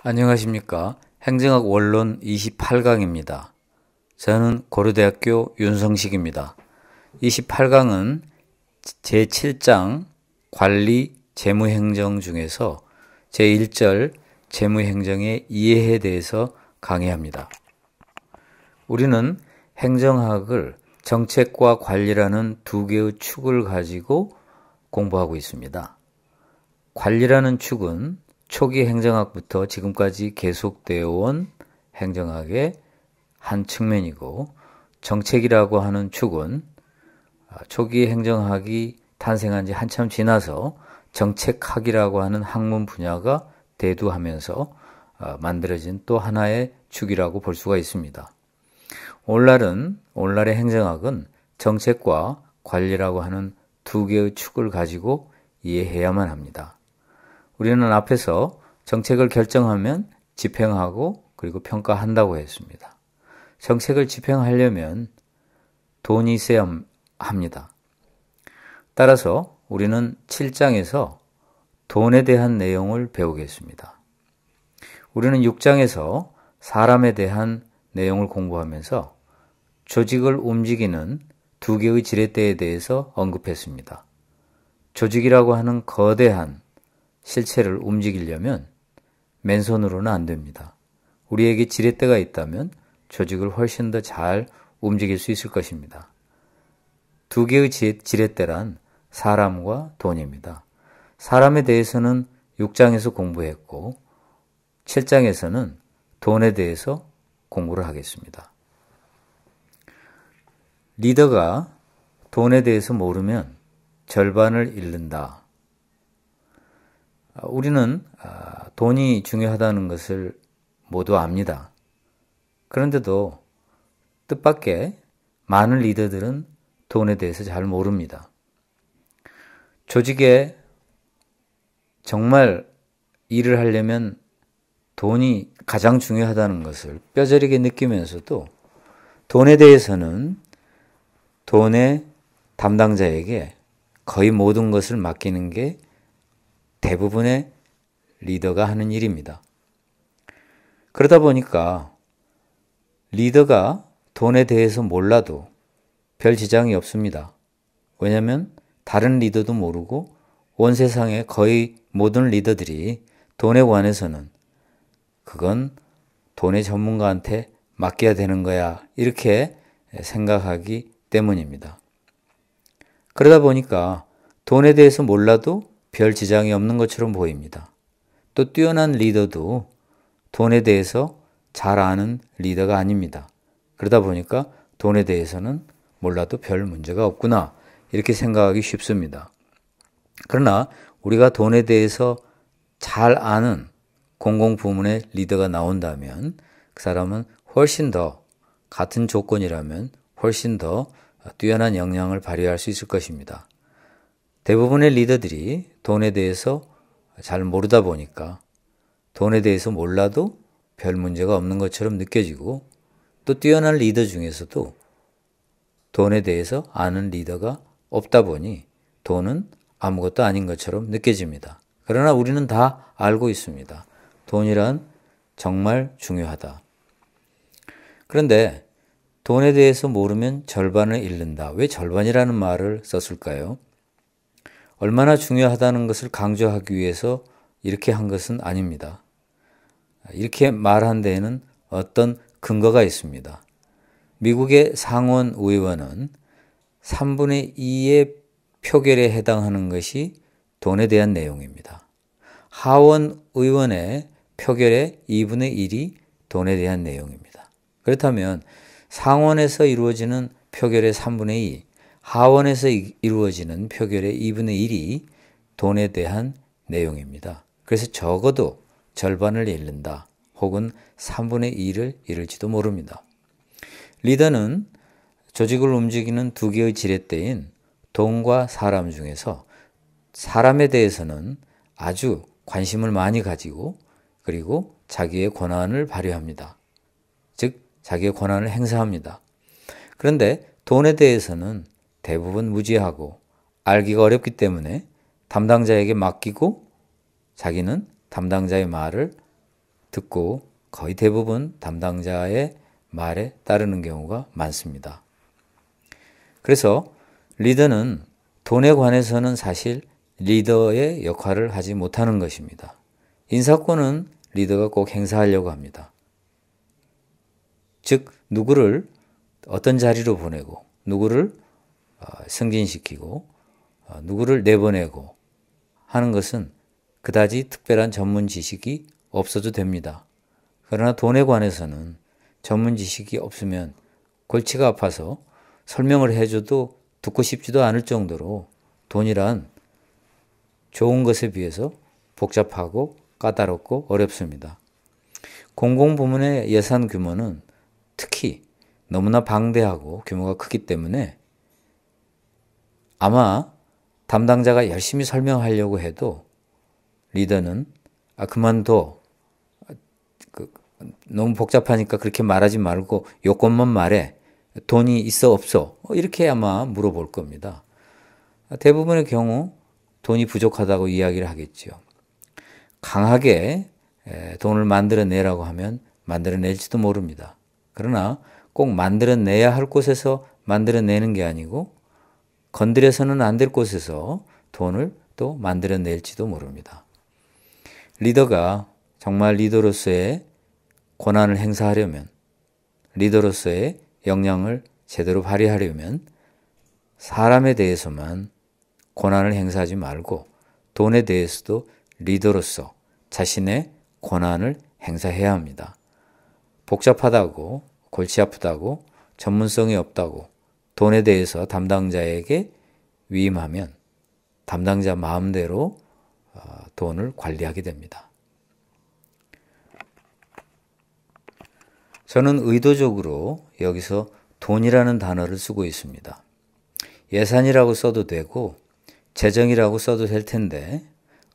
안녕하십니까. 행정학 원론 28강입니다. 저는 고려대학교 윤성식입니다. 28강은 제7장 관리 재무행정 중에서 제1절 재무행정의 이해에 대해서 강의합니다. 우리는 행정학을 정책과 관리라는 두 개의 축을 가지고 공부하고 있습니다. 관리라는 축은 초기 행정학부터 지금까지 계속되어 온 행정학의 한 측면이고, 정책이라고 하는 축은 초기 행정학이 탄생한 지 한참 지나서 정책학이라고 하는 학문 분야가 대두하면서 만들어진 또 하나의 축이라고 볼 수가 있습니다. 오늘날의 행정학은 정책과 관리라고 하는 두 개의 축을 가지고 이해해야만 합니다. 우리는 앞에서 정책을 결정하면 집행하고 그리고 평가한다고 했습니다. 정책을 집행하려면 돈이 있어야 합니다. 따라서 우리는 7장에서 돈에 대한 내용을 배우겠습니다. 우리는 6장에서 사람에 대한 내용을 공부하면서 조직을 움직이는 두 개의 지렛대에 대해서 언급했습니다. 조직이라고 하는 거대한 실체를 움직이려면 맨손으로는 안 됩니다. 우리에게 지렛대가 있다면 조직을 훨씬 더 잘 움직일 수 있을 것입니다. 두 개의 지렛대란 사람과 돈입니다. 사람에 대해서는 6장에서 공부했고 7장에서는 돈에 대해서 공부를 하겠습니다. 리더가 돈에 대해서 모르면 절반을 잃는다. 우리는 돈이 중요하다는 것을 모두 압니다. 그런데도 뜻밖의 많은 리더들은 돈에 대해서 잘 모릅니다. 조직에 정말 일을 하려면 돈이 가장 중요하다는 것을 뼈저리게 느끼면서도 돈에 대해서는 돈의 담당자에게 거의 모든 것을 맡기는 게 대부분의 리더가 하는 일입니다. 그러다 보니까 리더가 돈에 대해서 몰라도 별 지장이 없습니다. 왜냐하면 다른 리더도 모르고 온 세상의 거의 모든 리더들이 돈에 관해서는 그건 돈의 전문가한테 맡겨야 되는 거야, 이렇게 생각하기 때문입니다. 그러다 보니까 돈에 대해서 몰라도 별 지장이 없는 것처럼 보입니다. 또 뛰어난 리더도 돈에 대해서 잘 아는 리더가 아닙니다. 그러다 보니까 돈에 대해서는 몰라도 별 문제가 없구나, 이렇게 생각하기 쉽습니다. 그러나 우리가 돈에 대해서 잘 아는 공공부문의 리더가 나온다면 그 사람은 훨씬 더, 같은 조건이라면 훨씬 더 뛰어난 역량을 발휘할 수 있을 것입니다. 대부분의 리더들이 돈에 대해서 잘 모르다 보니까 돈에 대해서 몰라도 별 문제가 없는 것처럼 느껴지고, 또 뛰어난 리더 중에서도 돈에 대해서 아는 리더가 없다 보니 돈은 아무것도 아닌 것처럼 느껴집니다. 그러나 우리는 다 알고 있습니다. 돈이란 정말 중요하다. 그런데 돈에 대해서 모르면 절반을 잃는다. 왜 절반이라는 말을 썼을까요? 얼마나 중요하다는 것을 강조하기 위해서 이렇게 한 것은 아닙니다. 이렇게 말한 데에는 어떤 근거가 있습니다. 미국의 상원 의원은 3분의 2의 표결에 해당하는 것이 돈에 대한 내용입니다. 하원 의원의 표결의 2분의 1이 돈에 대한 내용입니다. 그렇다면 상원에서 이루어지는 표결의 3분의 2, 하원에서 이루어지는 표결의 2분의 1이 돈에 대한 내용입니다. 그래서 적어도 절반을 잃는다, 혹은 3분의 2를 잃을지도 모릅니다. 리더는 조직을 움직이는 두 개의 지렛대인 돈과 사람 중에서 사람에 대해서는 아주 관심을 많이 가지고, 그리고 자기의 권한을 발휘합니다. 즉 자기의 권한을 행사합니다. 그런데 돈에 대해서는 대부분 무지하고 알기가 어렵기 때문에 담당자에게 맡기고 자기는 담당자의 말을 듣고 거의 대부분 담당자의 말에 따르는 경우가 많습니다. 그래서 리더는 돈에 관해서는 사실 리더의 역할을 하지 못하는 것입니다. 인사권은 리더가 꼭 행사하려고 합니다. 즉 누구를 어떤 자리로 보내고 누구를 승진시키고 누구를 내보내고 하는 것은 그다지 특별한 전문 지식이 없어도 됩니다. 그러나 돈에 관해서는 전문 지식이 없으면 골치가 아파서 설명을 해줘도 듣고 싶지도 않을 정도로 돈이란 좋은 것에 비해서 복잡하고 까다롭고 어렵습니다. 공공부문의 예산 규모는 특히 너무나 방대하고 규모가 크기 때문에 아마 담당자가 열심히 설명하려고 해도 리더는 그만둬. 너무 복잡하니까 그렇게 말하지 말고 요건만 말해. 돈이 있어 없어? 이렇게 아마 물어볼 겁니다. 대부분의 경우 돈이 부족하다고 이야기를 하겠죠. 강하게 돈을 만들어내라고 하면 만들어낼지도 모릅니다. 그러나 꼭 만들어내야 할 곳에서 만들어내는 게 아니고 건드려서는 안 될 곳에서 돈을 또 만들어낼지도 모릅니다. 리더가 정말 리더로서의 권한을 행사하려면, 리더로서의 역량을 제대로 발휘하려면 사람에 대해서만 권한을 행사하지 말고 돈에 대해서도 리더로서 자신의 권한을 행사해야 합니다. 복잡하다고, 골치 아프다고, 전문성이 없다고 돈에 대해서 담당자에게 위임하면 담당자 마음대로 돈을 관리하게 됩니다. 저는 의도적으로 여기서 돈이라는 단어를 쓰고 있습니다. 예산이라고 써도 되고 재정이라고 써도 될 텐데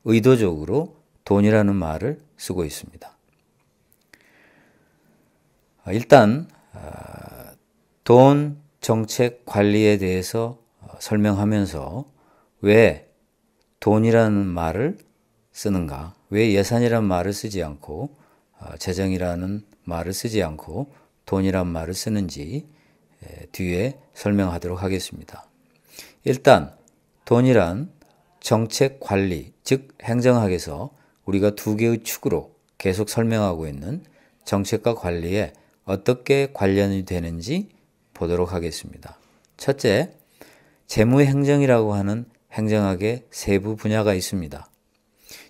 의도적으로 돈이라는 말을 쓰고 있습니다. 일단 돈 정책 관리에 대해서 설명하면서 왜 돈이라는 말을 쓰는가, 왜 예산이라는 말을 쓰지 않고 재정이라는 말을 쓰지 않고 돈이란 말을 쓰는지 뒤에 설명하도록 하겠습니다. 일단 돈이란 정책 관리, 즉 행정학에서 우리가 두 개의 축으로 계속 설명하고 있는 정책과 관리에 어떻게 관련이 되는지 보도록 하겠습니다. 첫째, 재무행정이라고 하는 행정학의 세부 분야가 있습니다.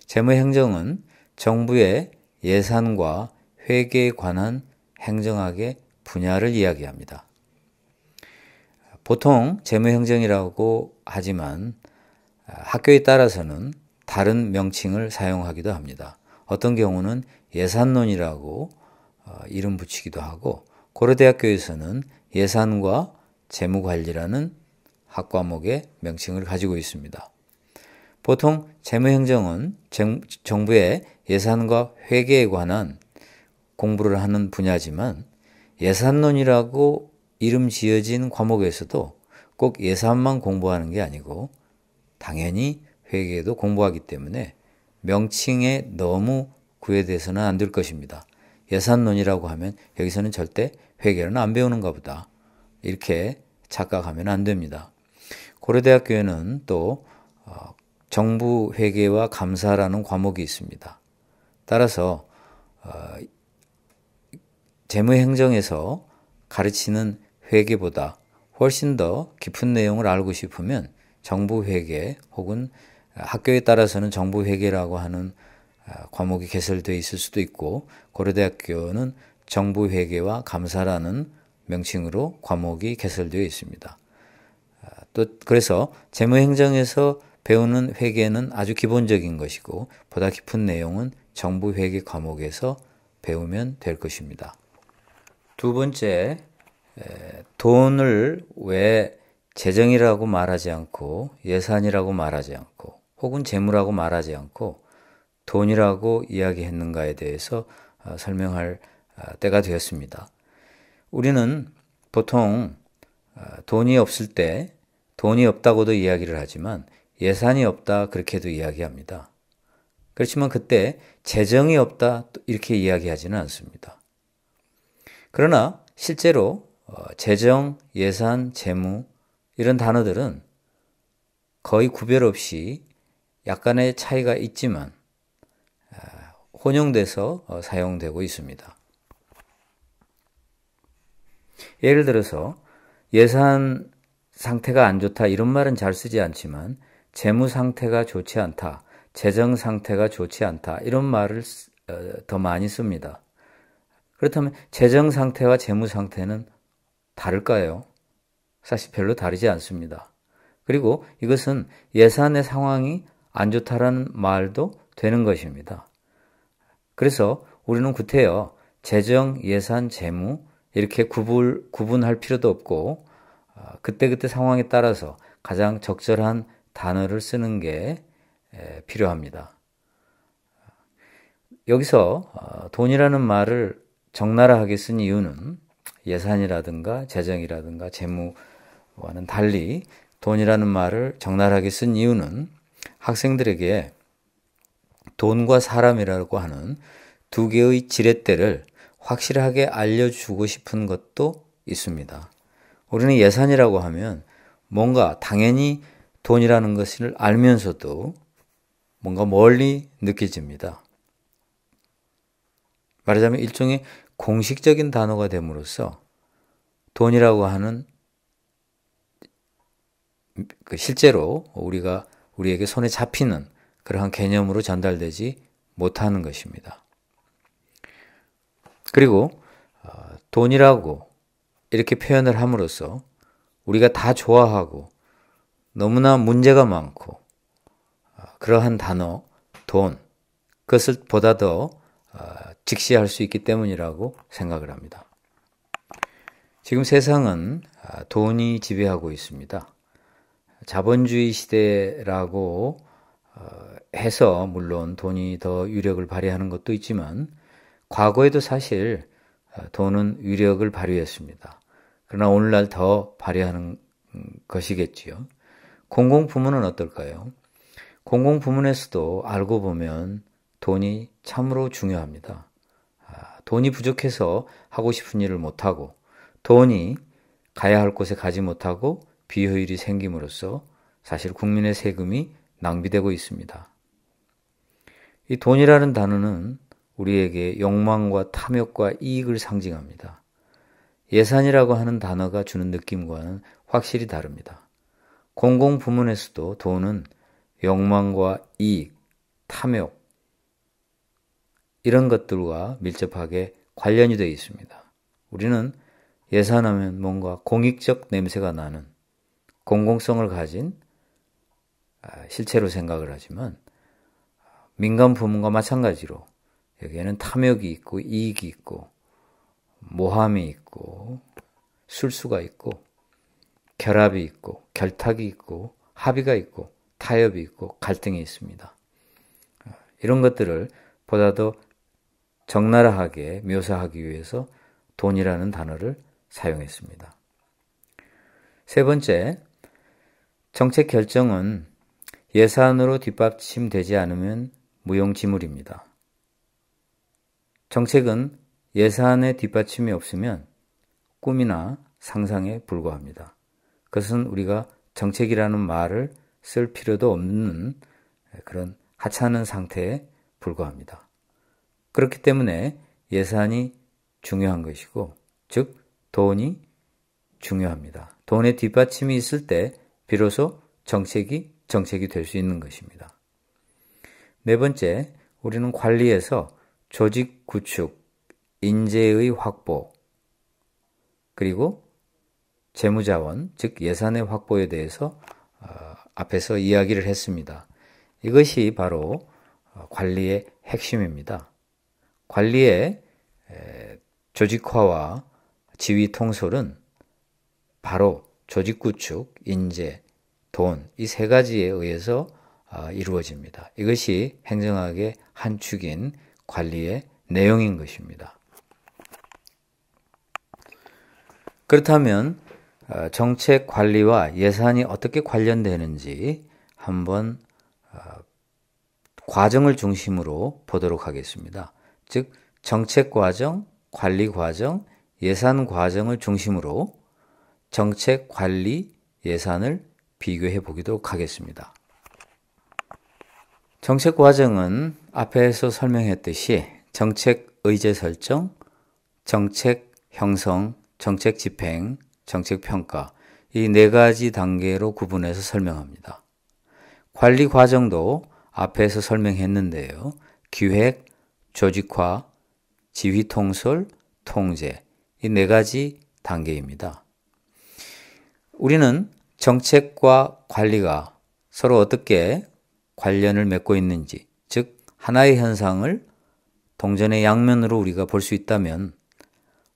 재무행정은 정부의 예산과 회계에 관한 행정학의 분야를 이야기합니다. 보통 재무행정이라고 하지만 학교에 따라서는 다른 명칭을 사용하기도 합니다. 어떤 경우는 예산론이라고 이름 붙이기도 하고 고려대학교에서는 예산과 재무관리라는 학과목의 명칭을 가지고 있습니다. 보통 재무행정은 정부의 예산과 회계에 관한 공부를 하는 분야지만 예산론이라고 이름 지어진 과목에서도 꼭 예산만 공부하는 게 아니고 당연히 회계도 공부하기 때문에 명칭에 너무 구애돼서는 안 될 것입니다. 예산론이라고 하면 여기서는 절대 회계는 안 배우는가 보다 이렇게 착각하면 안 됩니다. 고려대학교에는 또 정부 회계와 감사라는 과목이 있습니다. 따라서 재무행정에서 가르치는 회계보다 훨씬 더 깊은 내용을 알고 싶으면 정부 회계 혹은 학교에 따라서는 정부 회계라고 하는 과목이 개설되어 있을 수도 있고 고려대학교는 정부 회계와 감사라는 명칭으로 과목이 개설되어 있습니다. 또 그래서 재무행정에서 배우는 회계는 아주 기본적인 것이고 보다 깊은 내용은 정부 회계 과목에서 배우면 될 것입니다. 두 번째, 돈을 왜 재정이라고 말하지 않고 예산이라고 말하지 않고 혹은 재무라고 말하지 않고 돈이라고 이야기했는가에 대해서 설명할 때가 되었습니다. 우리는 보통 돈이 없을 때 돈이 없다고도 이야기를 하지만 예산이 없다 그렇게도 이야기합니다. 그렇지만 그때 재정이 없다 이렇게 이야기하지는 않습니다. 그러나 실제로 재정, 예산, 재무 이런 단어들은 거의 구별 없이 약간의 차이가 있지만 혼용돼서 사용되고 있습니다. 예를 들어서 예산 상태가 안 좋다 이런 말은 잘 쓰지 않지만 재무 상태가 좋지 않다, 재정 상태가 좋지 않다 이런 말을 더 많이 씁니다. 그렇다면 재정 상태와 재무 상태는 다를까요? 사실 별로 다르지 않습니다. 그리고 이것은 예산의 상황이 안 좋다라는 말도 되는 것입니다. 그래서 우리는 구태여 재정, 예산, 재무 이렇게 구분할 필요도 없고 그때그때 상황에 따라서 가장 적절한 단어를 쓰는 게 필요합니다. 여기서 돈이라는 말을 적나라하게 쓴 이유는 예산이라든가 재정이라든가 재무와는 달리 돈이라는 말을 적나라하게 쓴 이유는 학생들에게 돈과 사람이라고 하는 두 개의 지렛대를 확실하게 알려주고 싶은 것도 있습니다. 우리는 예산이라고 하면 뭔가 당연히 돈이라는 것을 알면서도 뭔가 멀리 느껴집니다. 말하자면 일종의 공식적인 단어가 됨으로써 돈이라고 하는 실제로 우리에게 손에 잡히는 그러한 개념으로 전달되지 못하는 것입니다. 그리고 돈이라고 이렇게 표현을 함으로써 우리가 다 좋아하고 너무나 문제가 많고 그러한 단어, 돈, 그것을 보다 더 직시할 수 있기 때문이라고 생각을 합니다. 지금 세상은 돈이 지배하고 있습니다. 자본주의 시대라고 해서 물론 돈이 더 위력을 발휘하는 것도 있지만 과거에도 사실 돈은 위력을 발휘했습니다. 그러나 오늘날 더 발휘하는 것이겠지요. 공공부문은 어떨까요? 공공부문에서도 알고 보면 돈이 참으로 중요합니다. 돈이 부족해서 하고 싶은 일을 못하고 돈이 가야 할 곳에 가지 못하고 비효율이 생김으로써 사실 국민의 세금이 낭비되고 있습니다. 이 돈이라는 단어는 우리에게 욕망과 탐욕과 이익을 상징합니다. 예산이라고 하는 단어가 주는 느낌과는 확실히 다릅니다. 공공부문에서도 돈은 욕망과 이익, 탐욕 이런 것들과 밀접하게 관련이 되어 있습니다. 우리는 예산하면 뭔가 공익적 냄새가 나는 공공성을 가진 실체로 생각을 하지만 민간 부문과 마찬가지로 여기에는 탐욕이 있고 이익이 있고 모함이 있고 술수가 있고 결합이 있고 결탁이 있고 합의가 있고 타협이 있고 갈등이 있습니다. 이런 것들을 보다 더 적나라하게 묘사하기 위해서 돈이라는 단어를 사용했습니다. 세 번째, 정책 결정은 예산으로 뒷받침되지 않으면 무용지물입니다. 정책은 예산의 뒷받침이 없으면 꿈이나 상상에 불과합니다. 그것은 우리가 정책이라는 말을 쓸 필요도 없는 그런 하찮은 상태에 불과합니다. 그렇기 때문에 예산이 중요한 것이고, 즉 돈이 중요합니다. 돈의 뒷받침이 있을 때 비로소 정책이 될 수 있는 것입니다. 네 번째, 우리는 관리에서 조직 구축, 인재의 확보, 그리고 재무자원, 즉 예산의 확보에 대해서 앞에서 이야기를 했습니다. 이것이 바로 관리의 핵심입니다. 관리의 조직화와 지휘 통솔은 바로 조직 구축, 인재, 돈, 이 세 가지에 의해서 이루어집니다. 이것이 행정학의 한 축인 관리의 내용인 것입니다. 그렇다면 정책 관리와 예산이 어떻게 관련되는지 한번 과정을 중심으로 보도록 하겠습니다. 즉 정책 과정, 관리 과정, 예산 과정을 중심으로 정책, 관리, 예산을 비교해 보도록 하겠습니다. 정책 과정은 앞에서 설명했듯이 정책 의제 설정, 정책 형성, 정책 집행, 정책 평가 이 네 가지 단계로 구분해서 설명합니다. 관리 과정도 앞에서 설명했는데요. 기획, 조직화, 지휘 통솔, 통제 이 네 가지 단계입니다. 우리는 정책과 관리가 서로 어떻게 관련을 맺고 있는지, 즉 하나의 현상을 동전의 양면으로 우리가 볼 수 있다면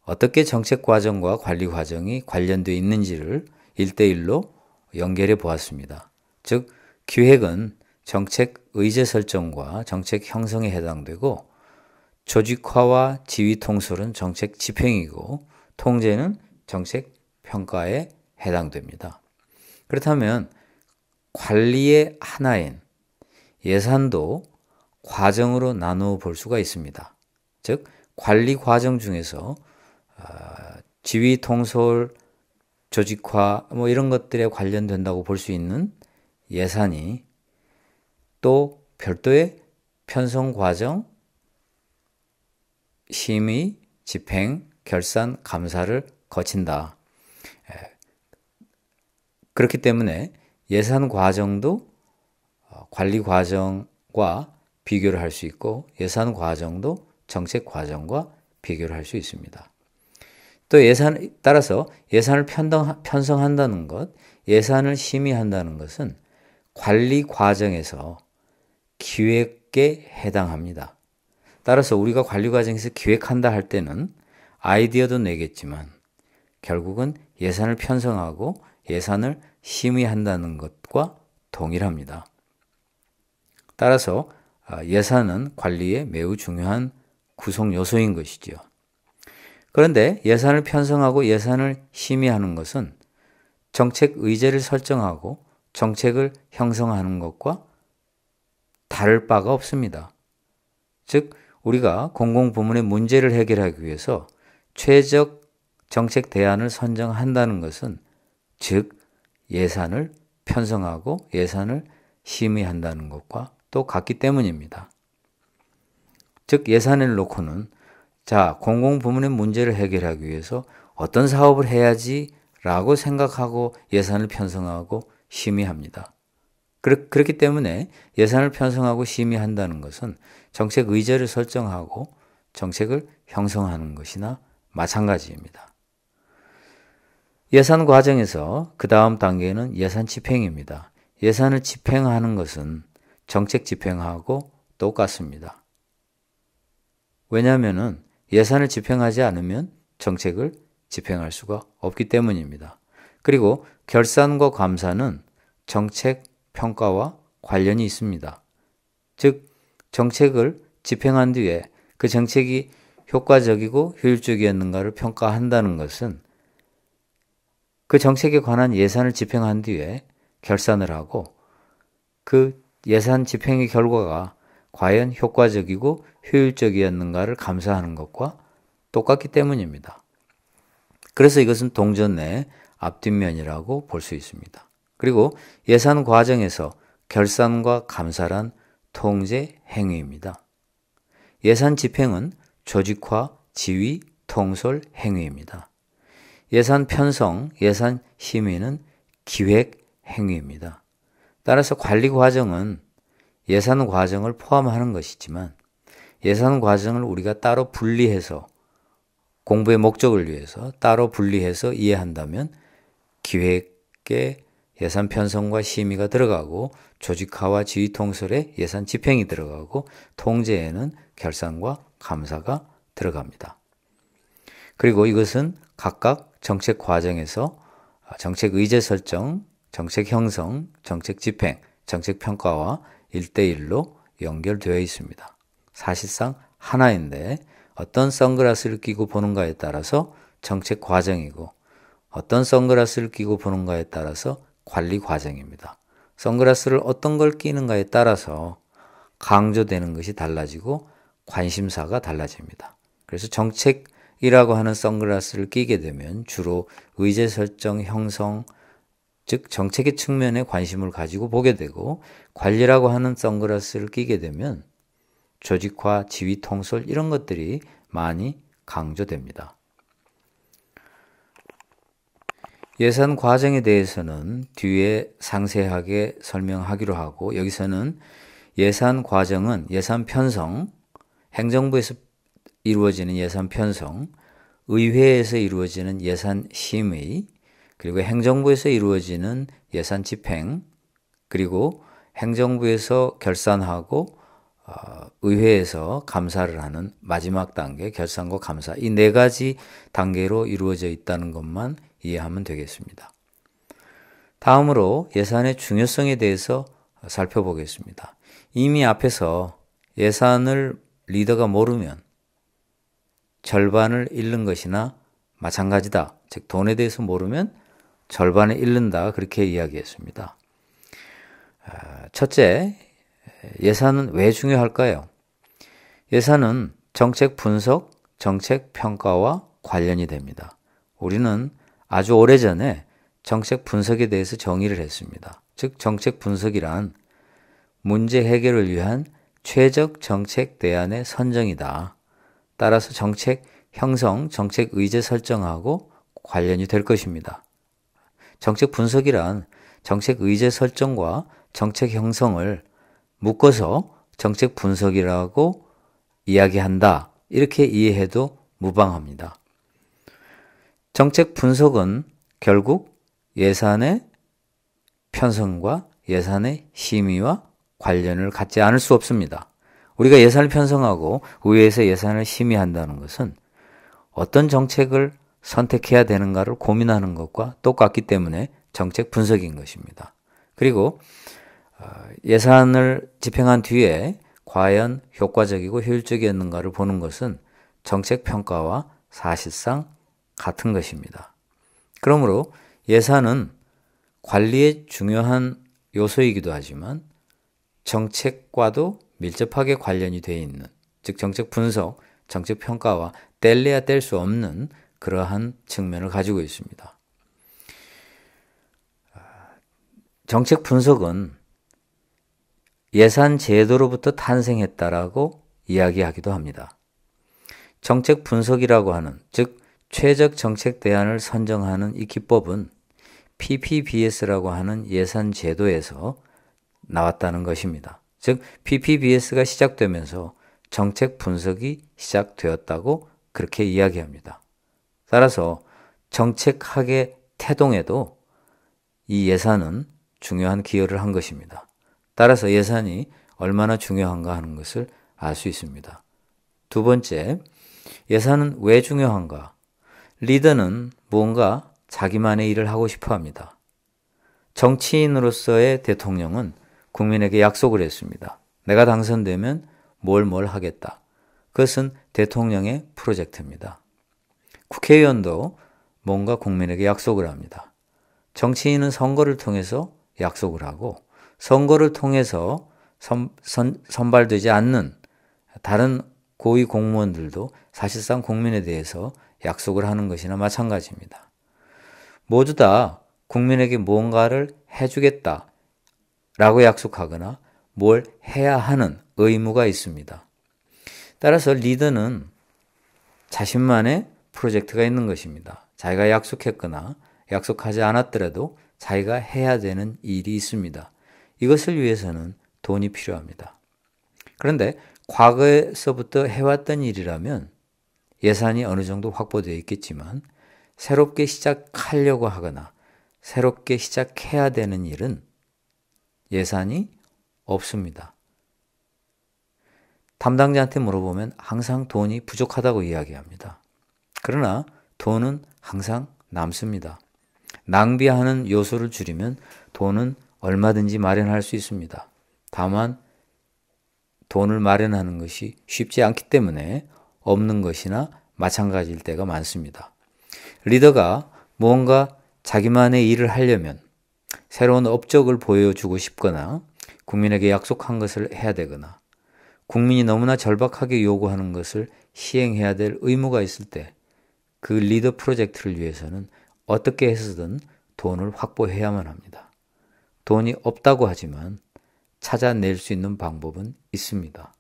어떻게 정책 과정과 관리 과정이 관련되어 있는지를 1대1로 연결해 보았습니다. 즉 기획은 정책 의제 설정과 정책 형성에 해당되고 조직화와 지휘 통솔은 정책 집행이고 통제는 정책 평가에 해당됩니다. 그렇다면 관리의 하나인 예산도 과정으로 나누어 볼 수가 있습니다. 즉 관리 과정 중에서 지휘 통솔, 조직화 이런 것들에 관련된다고 볼 수 있는 예산이 또 별도의 편성 과정, 심의, 집행, 결산, 감사를 거친다. 그렇기 때문에 예산 과정도 관리 과정과 비교를 할 수 있고 예산 과정도 정책 과정과 비교를 할 수 있습니다. 또 따라서 예산을 편성한다는 것, 예산을 심의한다는 것은 관리 과정에서 기획에 해당합니다. 따라서 우리가 관리 과정에서 기획한다 할 때는 아이디어도 내겠지만 결국은 예산을 편성하고 예산을 심의한다는 것과 동일합니다. 따라서 예산은 관리의 매우 중요한 구성 요소인 것이지요. 그런데 예산을 편성하고 예산을 심의하는 것은 정책 의제를 설정하고 정책을 형성하는 것과 다를 바가 없습니다. 즉 우리가 공공부문의 문제를 해결하기 위해서 최적 정책 대안을 선정한다는 것은 즉 예산을 편성하고 예산을 심의한다는 것과 또 같기 때문입니다. 즉 예산을 놓고는 자, 공공부문의 문제를 해결하기 위해서 어떤 사업을 해야지 라고 생각하고 예산을 편성하고 심의합니다. 그렇기 때문에 예산을 편성하고 심의한다는 것은 정책 의제를 설정하고 정책을 형성하는 것이나 마찬가지입니다. 예산 과정에서 그 다음 단계는 예산 집행입니다. 예산을 집행하는 것은 정책 집행하고 똑같습니다. 왜냐하면 예산을 집행하지 않으면 정책을 집행할 수가 없기 때문입니다. 그리고 결산과 감사는 정책 평가와 관련이 있습니다. 즉 정책을 집행한 뒤에 그 정책이 효과적이고 효율적이었는가를 평가한다는 것은 그 정책에 관한 예산을 집행한 뒤에 결산을 하고 그 예산 집행의 결과가 과연 효과적이고 효율적이었는가를 감사하는 것과 똑같기 때문입니다. 그래서 이것은 동전의 앞뒷면이라고 볼 수 있습니다. 그리고 예산 과정에서 결산과 감사란 통제 행위입니다. 예산 집행은 조직화, 지휘, 통솔 행위입니다. 예산 편성, 예산 심의는 기획 행위입니다. 따라서 관리 과정은 예산 과정을 포함하는 것이지만 예산 과정을 우리가 따로 분리해서 공부의 목적을 위해서 따로 분리해서 이해한다면 기획에 예산 편성과 심의가 들어가고 조직화와 지휘 통솔에 예산 집행이 들어가고 통제에는 결산과 감사가 들어갑니다. 그리고 이것은 각각 정책 과정에서 정책 의제 설정, 정책 형성, 정책 집행, 정책 평가와 1대1로 연결되어 있습니다. 사실상 하나인데 어떤 선글라스를 끼고 보는가에 따라서 정책 과정이고 어떤 선글라스를 끼고 보는가에 따라서 관리 과정입니다. 선글라스를 어떤 걸 끼는가에 따라서 강조되는 것이 달라지고 관심사가 달라집니다. 그래서 정책이라고 하는 선글라스를 끼게 되면 주로 의제 설정, 형성, 즉 정책의 측면에 관심을 가지고 보게 되고, 관리라고 하는 선글라스를 끼게 되면 조직화, 지휘, 통솔 이런 것들이 많이 강조됩니다. 예산 과정에 대해서는 뒤에 상세하게 설명하기로 하고, 여기서는 예산 과정은 예산 편성, 행정부에서 이루어지는 예산 편성, 의회에서 이루어지는 예산 심의, 그리고 행정부에서 이루어지는 예산 집행, 그리고 행정부에서 결산하고 의회에서 감사를 하는 마지막 단계, 결산과 감사, 이 네 가지 단계로 이루어져 있다는 것만 이해하면 되겠습니다. 다음으로 예산의 중요성에 대해서 살펴보겠습니다. 이미 앞에서 예산을 리더가 모르면 절반을 잃는 것이나 마찬가지다. 즉 돈에 대해서 모르면 절반을 잃는다. 그렇게 이야기했습니다. 첫째, 예산은 왜 중요할까요? 예산은 정책 분석, 정책 평가와 관련이 됩니다. 우리는 아주 오래전에 정책 분석에 대해서 정의를 했습니다. 즉 정책 분석이란 문제 해결을 위한 최적 정책 대안의 선정이다. 따라서 정책 형성, 정책 의제 설정하고 관련이 될 것입니다. 정책 분석이란 정책 의제 설정과 정책 형성을 묶어서 정책 분석이라고 이야기한다. 이렇게 이해해도 무방합니다. 정책 분석은 결국 예산의 편성과 예산의 심의와 관련을 갖지 않을 수 없습니다. 우리가 예산을 편성하고 의회에서 예산을 심의한다는 것은 어떤 정책을 선택해야 되는가를 고민하는 것과 똑같기 때문에 정책 분석인 것입니다. 그리고 예산을 집행한 뒤에 과연 효과적이고 효율적이었는가를 보는 것은 정책 평가와 사실상 같은 것입니다. 그러므로 예산은 관리의 중요한 요소이기도 하지만 정책과도 밀접하게 관련이 되어 있는, 즉 정책 분석, 정책 평가와 뗄래야 뗄 수 없는 그러한 측면을 가지고 있습니다. 정책 분석은 예산 제도로부터 탄생했다라고 이야기하기도 합니다. 정책 분석이라고 하는, 즉 최적 정책 대안을 선정하는 이 기법은 PPBS라고 하는 예산 제도에서 나왔다는 것입니다. 즉 PPBS가 시작되면서 정책 분석이 시작되었다고 그렇게 이야기합니다. 따라서 정책학의 태동에도 이 예산은 중요한 기여를 한 것입니다. 따라서 예산이 얼마나 중요한가 하는 것을 알 수 있습니다. 두 번째, 예산은 왜 중요한가? 리더는 무언가 자기만의 일을 하고 싶어 합니다. 정치인으로서의 대통령은 국민에게 약속을 했습니다. 내가 당선되면 뭘 하겠다. 그것은 대통령의 프로젝트입니다. 국회의원도 뭔가 국민에게 약속을 합니다. 정치인은 선거를 통해서 약속을 하고, 선거를 통해서 선발되지 않는 다른 고위 공무원들도 사실상 국민에 대해서 약속을 하는 것이나 마찬가지입니다. 모두 다 국민에게 무언가를 해주겠다 라고 약속하거나 뭘 해야 하는 의무가 있습니다. 따라서 리더는 자신만의 프로젝트가 있는 것입니다. 자기가 약속했거나 약속하지 않았더라도 자기가 해야 되는 일이 있습니다. 이것을 위해서는 돈이 필요합니다. 그런데 과거에서부터 해왔던 일이라면 예산이 어느 정도 확보되어 있겠지만 새롭게 시작하려고 하거나 새롭게 시작해야 되는 일은 예산이 없습니다. 담당자한테 물어보면 항상 돈이 부족하다고 이야기합니다. 그러나 돈은 항상 남습니다. 낭비하는 요소를 줄이면 돈은 얼마든지 마련할 수 있습니다. 다만 돈을 마련하는 것이 쉽지 않기 때문에 없는 것이나 마찬가지일 때가 많습니다. 리더가 무언가 자기만의 일을 하려면 새로운 업적을 보여주고 싶거나 국민에게 약속한 것을 해야 되거나 국민이 너무나 절박하게 요구하는 것을 시행해야 될 의무가 있을 때 그 리더 프로젝트를 위해서는 어떻게 해서든 돈을 확보해야만 합니다. 돈이 없다고 하지만 찾아낼 수 있는 방법은 있습니다.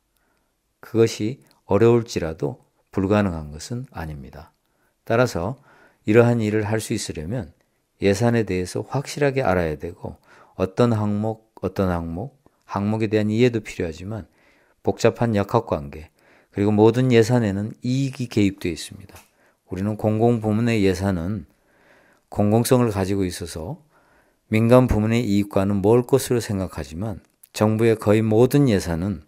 그것이 어려울지라도 불가능한 것은 아닙니다. 따라서 이러한 일을 할 수 있으려면 예산에 대해서 확실하게 알아야 되고 어떤 항목에 대한 이해도 필요하지만 복잡한 역학관계, 그리고 모든 예산에는 이익이 개입되어 있습니다. 우리는 공공부문의 예산은 공공성을 가지고 있어서 민간 부문의 이익과는 멀 것으로 생각하지만 정부의 거의 모든 예산은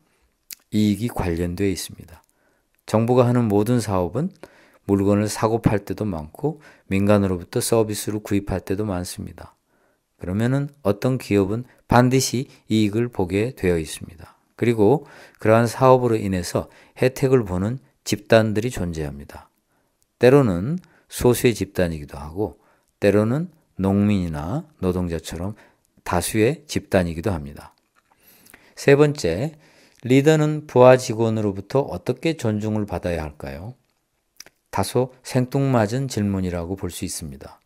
이익이 관련되어 있습니다. 정부가 하는 모든 사업은 물건을 사고 팔 때도 많고 민간으로부터 서비스를 구입할 때도 많습니다. 그러면은 어떤 기업은 반드시 이익을 보게 되어 있습니다. 그리고 그러한 사업으로 인해서 혜택을 보는 집단들이 존재합니다. 때로는 소수의 집단이기도 하고 때로는 농민이나 노동자처럼 다수의 집단이기도 합니다. 세 번째, 리더는 부하 직원으로부터 어떻게 존중을 받아야 할까요? 다소 생뚱맞은 질문이라고 볼 수 있습니다.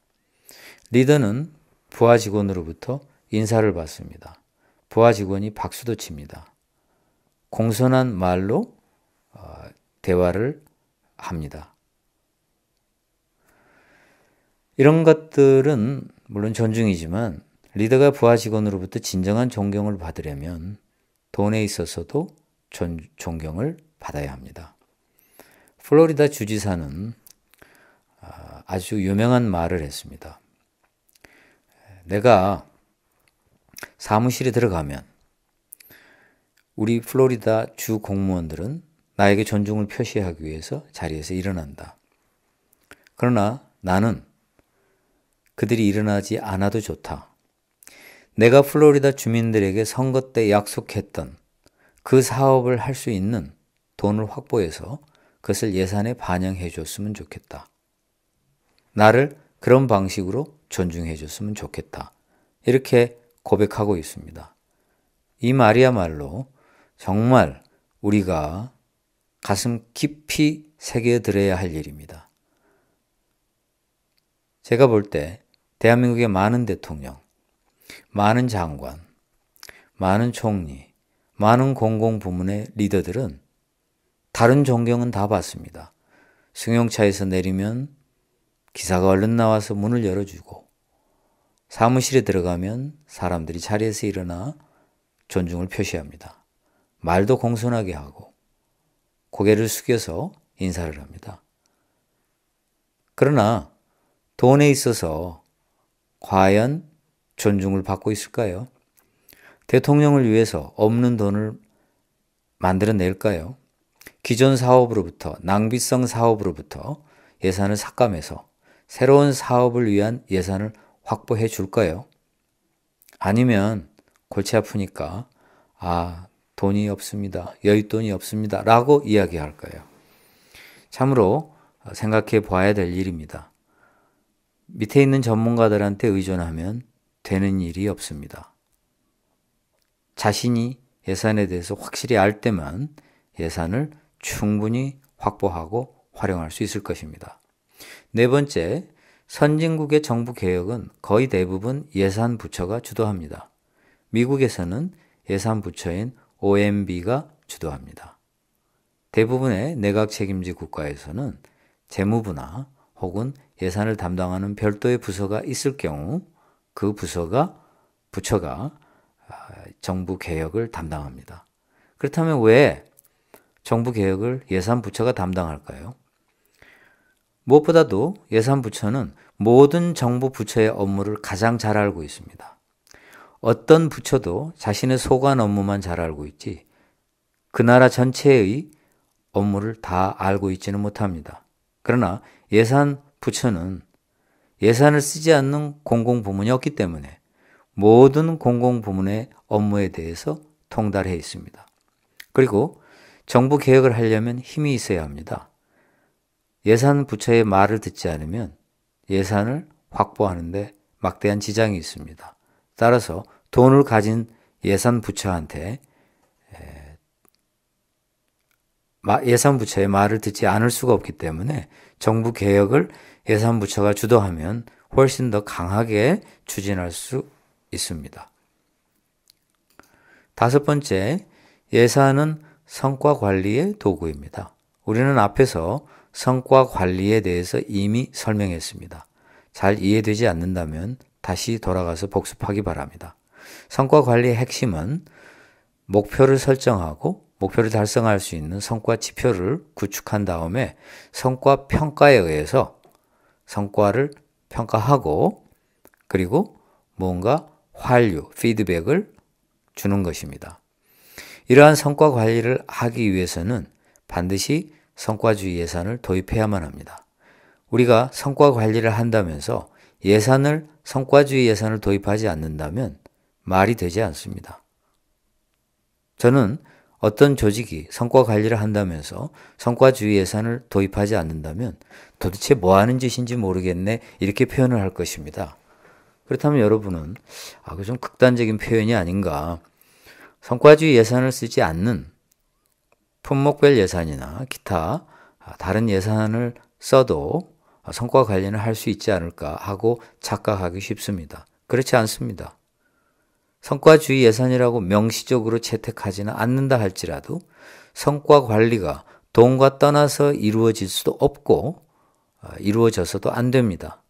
리더는 부하 직원으로부터 인사를 받습니다. 부하 직원이 박수도 칩니다. 공손한 말로 대화를 합니다. 이런 것들은 물론 존중이지만 리더가 부하 직원으로부터 진정한 존경을 받으려면 돈에 있어서도 존경을 받아야 합니다. 플로리다 주지사는 아주 유명한 말을 했습니다. 내가 사무실에 들어가면 우리 플로리다 주 공무원들은 나에게 존중을 표시하기 위해서 자리에서 일어난다. 그러나 나는 그들이 일어나지 않아도 좋다. 내가 플로리다 주민들에게 선거 때 약속했던 그 사업을 할 수 있는 돈을 확보해서 그것을 예산에 반영해 줬으면 좋겠다. 나를 그런 방식으로 존중해 줬으면 좋겠다. 이렇게 고백하고 있습니다. 이 말이야말로 정말 우리가 가슴 깊이 새겨들어야 할 일입니다. 제가 볼 때 대한민국의 많은 대통령, 많은 장관, 많은 총리, 많은 공공부문의 리더들은 다른 존경은 다 받습니다. 승용차에서 내리면 기사가 얼른 나와서 문을 열어주고 사무실에 들어가면 사람들이 자리에서 일어나 존중을 표시합니다. 말도 공손하게 하고 고개를 숙여서 인사를 합니다. 그러나 돈에 있어서 과연 존중을 받고 있을까요? 대통령을 위해서 없는 돈을 만들어낼까요? 기존 사업으로부터, 낭비성 사업으로부터 예산을 삭감해서 새로운 사업을 위한 예산을 확보해 줄까요? 아니면 골치 아프니까 돈이 없습니다. 여윳돈이 없습니다. 라고 이야기할까요? 참으로 생각해 봐야 될 일입니다. 밑에 있는 전문가들한테 의존하면 되는 일이 없습니다. 자신이 예산에 대해서 확실히 알 때만 예산을 충분히 확보하고 활용할 수 있을 것입니다. 네 번째, 선진국의 정부 개혁은 거의 대부분 예산 부처가 주도합니다. 미국에서는 예산 부처인 OMB가 주도합니다. 대부분의 내각 책임제 국가에서는 재무부나 혹은 예산을 담당하는 별도의 부서가 있을 경우 그 부처가 정부 개혁을 담당합니다. 그렇다면 왜 정부 개혁을 예산 부처가 담당할까요? 무엇보다도 예산 부처는 모든 정부 부처의 업무를 가장 잘 알고 있습니다. 어떤 부처도 자신의 소관 업무만 잘 알고 있지 그 나라 전체의 업무를 다 알고 있지는 못합니다. 그러나 예산 부처는 예산을 쓰지 않는 공공부문이 없기 때문에 모든 공공부문의 업무에 대해서 통달해 있습니다. 그리고 정부 개혁을 하려면 힘이 있어야 합니다. 예산 부처의 말을 듣지 않으면 예산을 확보하는데 막대한 지장이 있습니다. 따라서 돈을 가진 예산 부처한테 예산부처의 말을 듣지 않을 수가 없기 때문에 정부 개혁을 예산부처가 주도하면 훨씬 더 강하게 추진할 수 있습니다. 다섯 번째, 예산은 성과 관리의 도구입니다. 우리는 앞에서 성과 관리에 대해서 이미 설명했습니다. 잘 이해되지 않는다면 다시 돌아가서 복습하기 바랍니다. 성과 관리의 핵심은 목표를 설정하고 목표를 달성할 수 있는 성과 지표를 구축한 다음에 성과 평가에 의해서 성과를 평가하고 그리고 뭔가 환류, 피드백을 주는 것입니다. 이러한 성과 관리를 하기 위해서는 반드시 성과주의 예산을 도입해야만 합니다. 우리가 성과 관리를 한다면서 성과주의 예산을 도입하지 않는다면 말이 되지 않습니다. 저는 어떤 조직이 성과 관리를 한다면서 성과주의 예산을 도입하지 않는다면 도대체 뭐 하는 짓인지 모르겠네 이렇게 표현을 할 것입니다. 그렇다면 여러분은 그거 좀 극단적인 표현이 아닌가. 성과주의 예산을 쓰지 않는 품목별 예산이나 기타 다른 예산을 써도 성과 관리는 할 수 있지 않을까 하고 착각하기 쉽습니다. 그렇지 않습니다. 성과주의 예산이라고 명시적으로 채택하지는 않는다 할지라도 성과 관리가 돈과 떠나서 이루어질 수도 없고 이루어져서도 안 됩니다.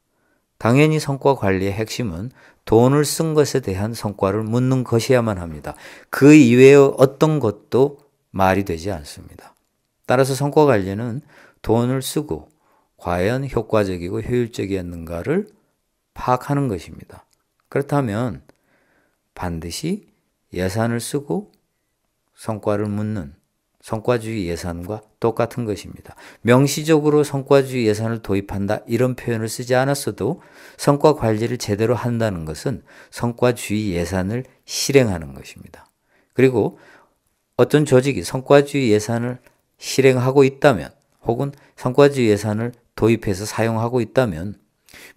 당연히 성과 관리의 핵심은 돈을 쓴 것에 대한 성과를 묻는 것이야만 합니다. 그 이외의 어떤 것도 말이 되지 않습니다. 따라서 성과 관리는 돈을 쓰고 과연 효과적이고 효율적이었는가를 파악하는 것입니다. 그렇다면 반드시 예산을 쓰고 성과를 묻는 성과주의 예산과 똑같은 것입니다. 명시적으로 성과주의 예산을 도입한다 이런 표현을 쓰지 않았어도 성과 관리를 제대로 한다는 것은 성과주의 예산을 실행하는 것입니다. 그리고 어떤 조직이 성과주의 예산을 실행하고 있다면 혹은 성과주의 예산을 도입해서 사용하고 있다면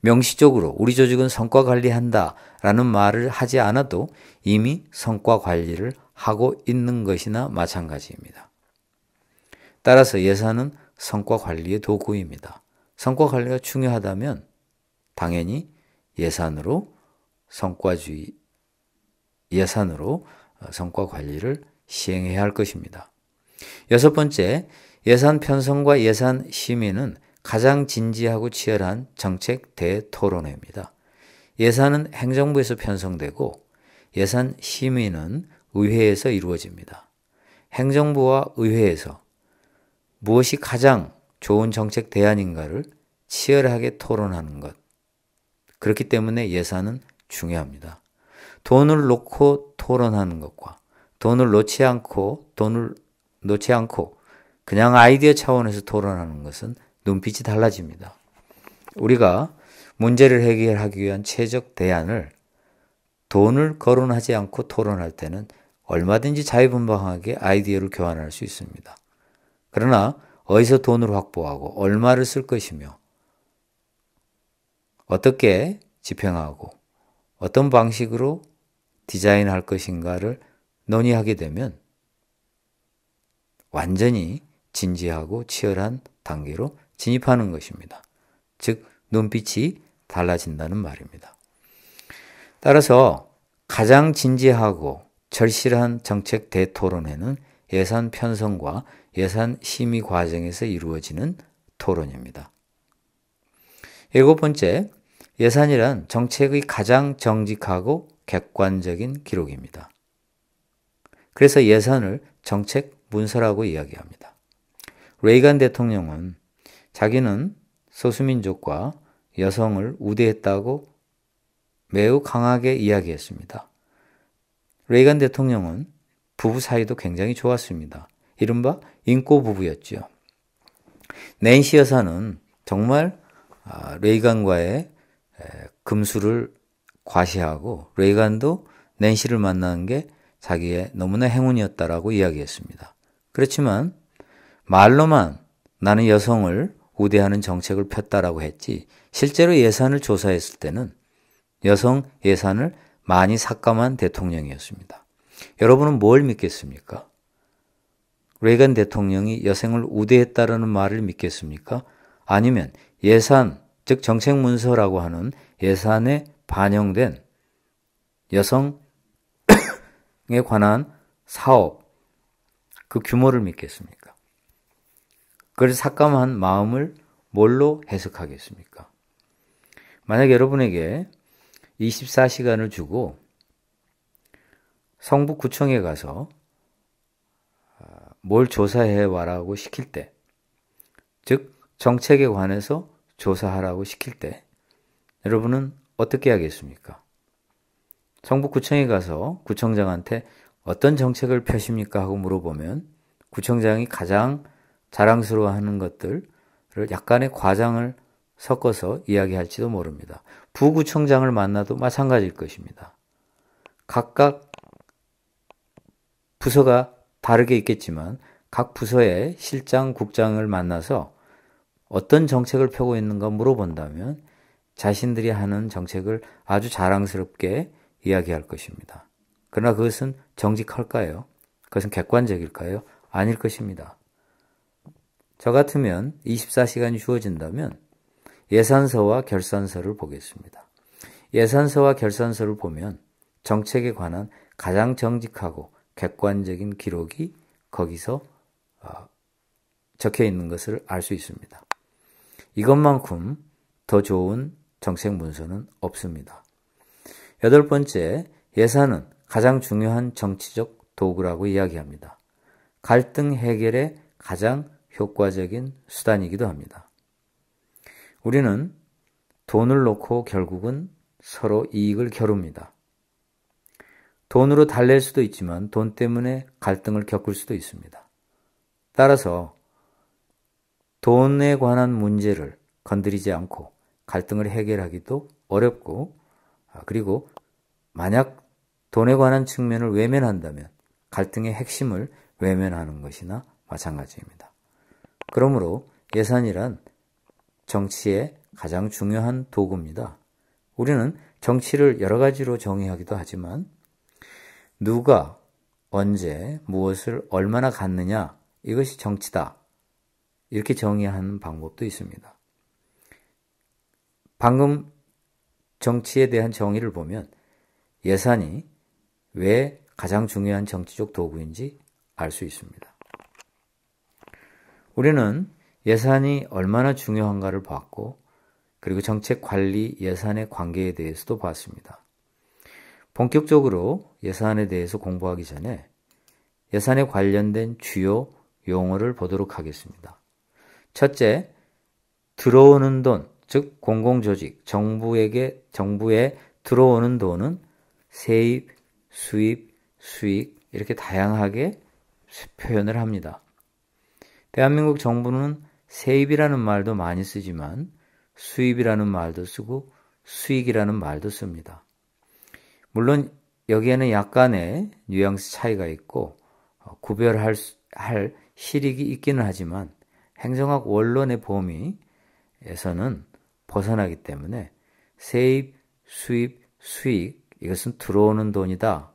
명시적으로 우리 조직은 성과 관리한다 라는 말을 하지 않아도 이미 성과 관리를 하고 있는 것이나 마찬가지입니다. 따라서 예산은 성과 관리의 도구입니다. 성과 관리가 중요하다면 당연히 예산으로 성과 관리를 시행해야 할 것입니다. 여섯 번째, 예산 편성과 예산 심의는 가장 진지하고 치열한 정책 대토론회입니다. 예산은 행정부에서 편성되고 예산 심의는 의회에서 이루어집니다. 행정부와 의회에서 무엇이 가장 좋은 정책 대안인가를 치열하게 토론하는 것. 그렇기 때문에 예산은 중요합니다. 돈을 놓고 토론하는 것과 돈을 놓지 않고 그냥 아이디어 차원에서 토론하는 것은 눈빛이 달라집니다. 우리가 문제를 해결하기 위한 최적 대안을 돈을 거론하지 않고 토론할 때는 얼마든지 자유분방하게 아이디어를 교환할 수 있습니다. 그러나 어디서 돈을 확보하고 얼마를 쓸 것이며 어떻게 집행하고 어떤 방식으로 디자인할 것인가를 논의하게 되면 완전히 진지하고 치열한 단계로 진입하는 것입니다. 즉 눈빛이 달라진다는 말입니다. 따라서 가장 진지하고 절실한 정책 대토론회는 예산 편성과 예산 심의 과정에서 이루어지는 토론입니다. 일곱 번째, 예산이란 정책의 가장 정직하고 객관적인 기록입니다. 그래서 예산을 정책 문서라고 이야기합니다. 레이간 대통령은 자기는 소수민족과 여성을 우대했다고 매우 강하게 이야기했습니다. 레이간 대통령은 부부 사이도 굉장히 좋았습니다. 이른바 인꼬 부부였죠. 낸시 여사는 정말 레이간과의 금수를 과시하고 레이간도 낸시를 만나는 게 자기의 너무나 행운이었다라고 이야기했습니다. 그렇지만 말로만 나는 여성을 우대하는 정책을 폈다라고 했지 실제로 예산을 조사했을 때는 여성 예산을 많이 삭감한 대통령이었습니다. 여러분은 뭘 믿겠습니까? 레이건 대통령이 여성을 우대했다라는 말을 믿겠습니까? 아니면 예산, 즉 정책 문서라고 하는 예산에 반영된 여성에 관한 사업, 그 규모를 믿겠습니까? 그래서 삭감한 마음을 뭘로 해석하겠습니까? 만약 여러분에게 24시간을 주고 성북구청에 가서 뭘 조사해 와라고 시킬 때, 즉 정책에 관해서 조사하라고 시킬 때 여러분은 어떻게 하겠습니까? 성북구청에 가서 구청장한테 어떤 정책을 펴십니까? 하고 물어보면 구청장이 가장 자랑스러워하는 것들을 약간의 과장을 섞어서 이야기할지도 모릅니다. 부구청장을 만나도 마찬가지일 것입니다. 각각 부서가 다르게 있겠지만 각 부서의 실장, 국장을 만나서 어떤 정책을 펴고 있는가 물어본다면 자신들이 하는 정책을 아주 자랑스럽게 이야기할 것입니다. 그러나 그것은 정직할까요? 그것은 객관적일까요? 아닐 것입니다. 저 같으면 24시간이 주어진다면 예산서와 결산서를 보겠습니다. 예산서와 결산서를 보면 정책에 관한 가장 정직하고 객관적인 기록이 거기서 적혀 있는 것을 알 수 있습니다. 이것만큼 더 좋은 정책 문서는 없습니다. 8번째, 예산은 가장 중요한 정치적 도구라고 이야기합니다. 갈등 해결의 가장 효과적인 수단이기도 합니다. 우리는 돈을 놓고 결국은 서로 이익을 겨룹니다. 돈으로 달랠 수도 있지만 돈 때문에 갈등을 겪을 수도 있습니다. 따라서 돈에 관한 문제를 건드리지 않고 갈등을 해결하기도 어렵고, 그리고 만약 돈에 관한 측면을 외면한다면 갈등의 핵심을 외면하는 것이나 마찬가지입니다. 그러므로 예산이란 정치의 가장 중요한 도구입니다. 우리는 정치를 여러 가지로 정의하기도 하지만 누가 언제 무엇을 얼마나 갖느냐, 이것이 정치다, 이렇게 정의하는 방법도 있습니다. 방금 정치에 대한 정의를 보면 예산이 왜 가장 중요한 정치적 도구인지 알 수 있습니다. 우리는 예산이 얼마나 중요한가를 봤고, 그리고 정책 관리 예산의 관계에 대해서도 봤습니다. 본격적으로 예산에 대해서 공부하기 전에 예산에 관련된 주요 용어를 보도록 하겠습니다. 첫째, 들어오는 돈, 즉 공공조직, 정부에 들어오는 돈은 세입, 수입, 수익 이렇게 다양하게 표현을 합니다. 대한민국 정부는 세입이라는 말도 많이 쓰지만 수입이라는 말도 쓰고 수익이라는 말도 씁니다. 물론 여기에는 약간의 뉘앙스 차이가 있고 구별할 실익이 있기는 하지만 행정학 원론의 범위에서는 벗어나기 때문에 세입, 수입, 수익 이것은 들어오는 돈이다,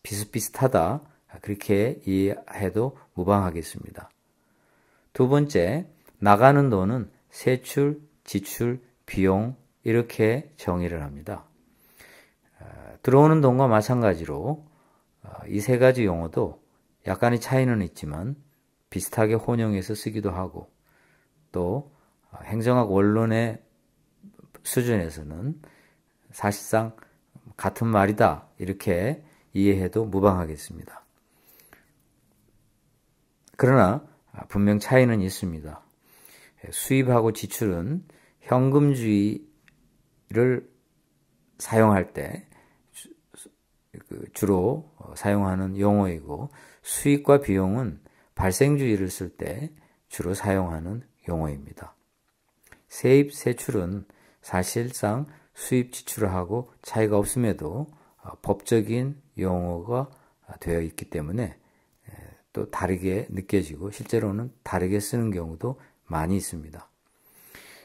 비슷비슷하다, 그렇게 이해해도 무방하겠습니다. 두 번째, 나가는 돈은 세출, 지출, 비용 이렇게 정의를 합니다. 들어오는 돈과 마찬가지로 이 세 가지 용어도 약간의 차이는 있지만 비슷하게 혼용해서 쓰기도 하고, 또 행정학 원론의 수준에서는 사실상 같은 말이다 이렇게 이해해도 무방하겠습니다. 그러나 분명 차이는 있습니다. 수입하고 지출은 현금주의를 사용할 때 주로 사용하는 용어이고, 수익과 비용은 발생주의를 쓸 때 주로 사용하는 용어입니다. 세입, 세출은 사실상 수입, 지출하고 차이가 없음에도 법적인 용어가 되어 있기 때문에 또 다르게 느껴지고 실제로는 다르게 쓰는 경우도 많이 있습니다.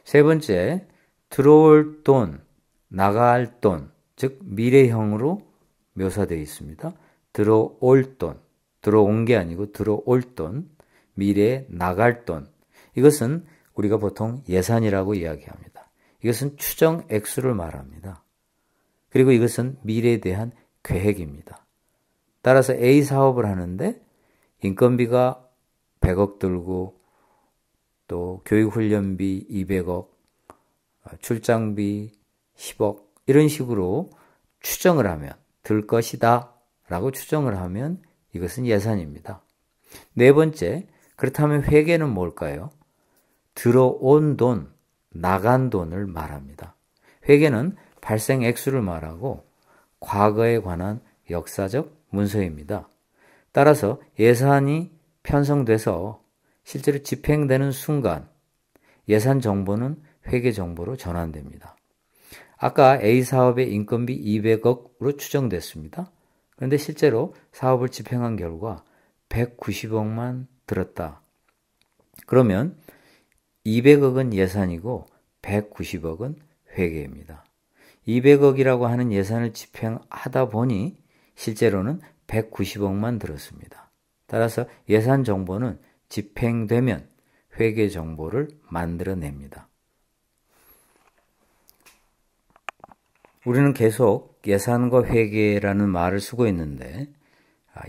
세 번째, 들어올 돈, 나갈 돈, 즉 미래형으로 묘사되어 있습니다. 들어올 돈, 들어온 게 아니고 들어올 돈, 미래에 나갈 돈. 이것은 우리가 보통 예산이라고 이야기합니다. 이것은 추정 액수를 말합니다. 그리고 이것은 미래에 대한 계획입니다. 따라서 A 사업을 하는데 인건비가 100억 들고 또 교육훈련비 200억, 출장비 10억 이런 식으로 추정을 하면 들 것이다 라고 추정을 하면 이것은 예산입니다. 네 번째, 그렇다면 회계는 뭘까요? 들어온 돈, 나간 돈을 말합니다. 회계는 발생 액수를 말하고 과거에 관한 역사적 문서입니다. 따라서 예산이 편성돼서 실제로 집행되는 순간 예산 정보는 회계 정보로 전환됩니다. 아까 A 사업의 인건비 200억으로 추정됐습니다. 그런데 실제로 사업을 집행한 결과 190억만 들었다. 그러면 200억은 예산이고 190억은 회계입니다. 200억이라고 하는 예산을 집행하다 보니 실제로는 190억만 들었습니다. 따라서 예산 정보는 집행되면 회계 정보를 만들어냅니다. 우리는 계속 예산과 회계라는 말을 쓰고 있는데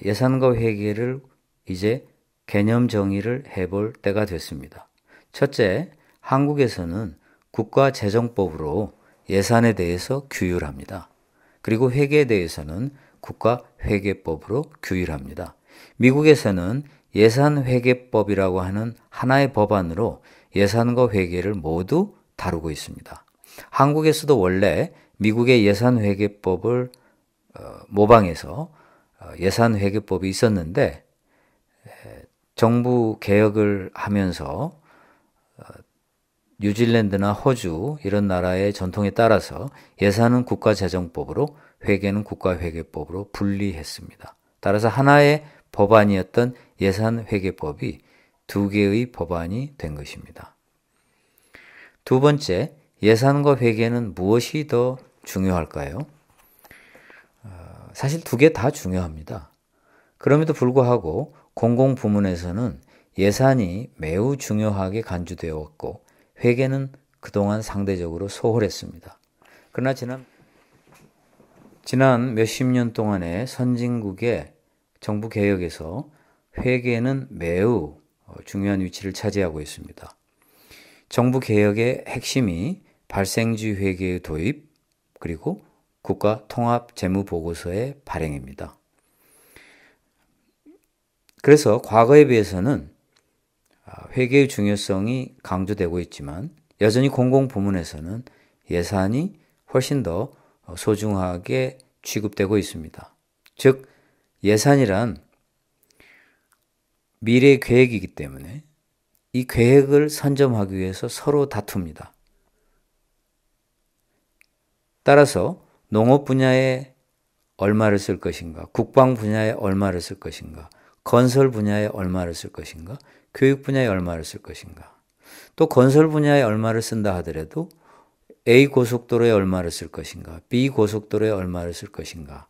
예산과 회계를 이제 개념 정의를 해볼 때가 됐습니다. 첫째, 한국에서는 국가재정법으로 예산에 대해서 규율합니다. 그리고 회계에 대해서는 국가회계법으로 규율합니다. 미국에서는 예산회계법이라고 하는 하나의 법안으로 예산과 회계를 모두 다루고 있습니다. 한국에서도 원래 미국의 예산회계법을 모방해서 예산회계법이 있었는데 정부 개혁을 하면서 뉴질랜드나 호주 이런 나라의 전통에 따라서 예산은 국가재정법으로 회계는 국가회계법으로 분리했습니다. 따라서 하나의 법안이었던 예산회계법이 두 개의 법안이 된 것입니다. 두 번째, 예산과 회계는 무엇이 더 중요할까요? 사실 두 개 다 중요합니다. 그럼에도 불구하고 공공부문에서는 예산이 매우 중요하게 간주되어 왔고 회계는 그동안 상대적으로 소홀했습니다. 그러나 지난 몇십 년 동안의 선진국의 정부 개혁에서 회계는 매우 중요한 위치를 차지하고 있습니다. 정부 개혁의 핵심이 발생지 회계의 도입 그리고 국가 통합 재무 보고서의 발행입니다. 그래서 과거에 비해서는 회계의 중요성이 강조되고 있지만 여전히 공공부문에서는 예산이 훨씬 더 소중하게 취급되고 있습니다. 즉 예산이란 미래 계획이기 때문에 이 계획을 선점하기 위해서 서로 다툽니다. 따라서 농업 분야에 얼마를 쓸 것인가, 국방 분야에 얼마를 쓸 것인가, 건설 분야에 얼마를 쓸 것인가, 교육 분야에 얼마를 쓸 것인가. 또 건설 분야에 얼마를 쓴다 하더라도 A 고속도로에 얼마를 쓸 것인가, B 고속도로에 얼마를 쓸 것인가.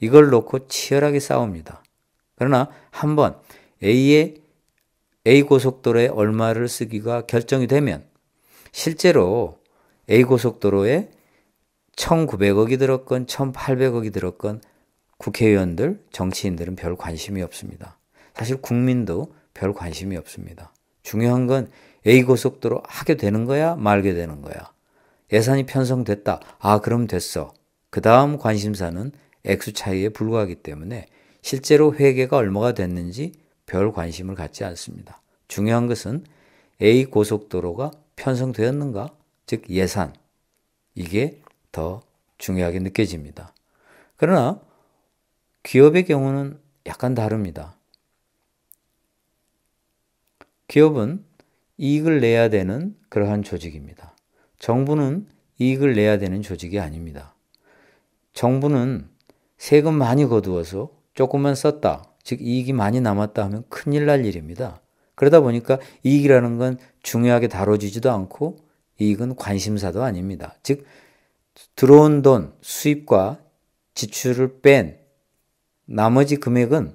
이걸 놓고 치열하게 싸웁니다. 그러나 한번 A 고속도로에 얼마를 쓰기가 결정이 되면 실제로 A 고속도로에 1,900억이 들었건 1,800억이 들었건 국회의원들, 정치인들은 별 관심이 없습니다. 사실 국민도 별 관심이 없습니다. 중요한 건 A 고속도로 하게 되는 거야, 말게 되는 거야. 예산이 편성됐다. 아, 그럼 됐어. 그 다음 관심사는 액수 차이에 불과하기 때문에 실제로 회계가 얼마가 됐는지 별 관심을 갖지 않습니다. 중요한 것은 A 고속도로가 편성되었는가? 즉 예산. 이게 더 중요하게 느껴집니다. 그러나 기업의 경우는 약간 다릅니다. 기업은 이익을 내야 되는 그러한 조직입니다. 정부는 이익을 내야 되는 조직이 아닙니다. 정부는 세금 많이 거두어서 조금만 썼다, 즉 이익이 많이 남았다 하면 큰일 날 일입니다. 그러다 보니까 이익이라는 건 중요하게 다뤄지지도 않고 이익은 관심사도 아닙니다. 즉 들어온 돈, 수입과 지출을 뺀 나머지 금액은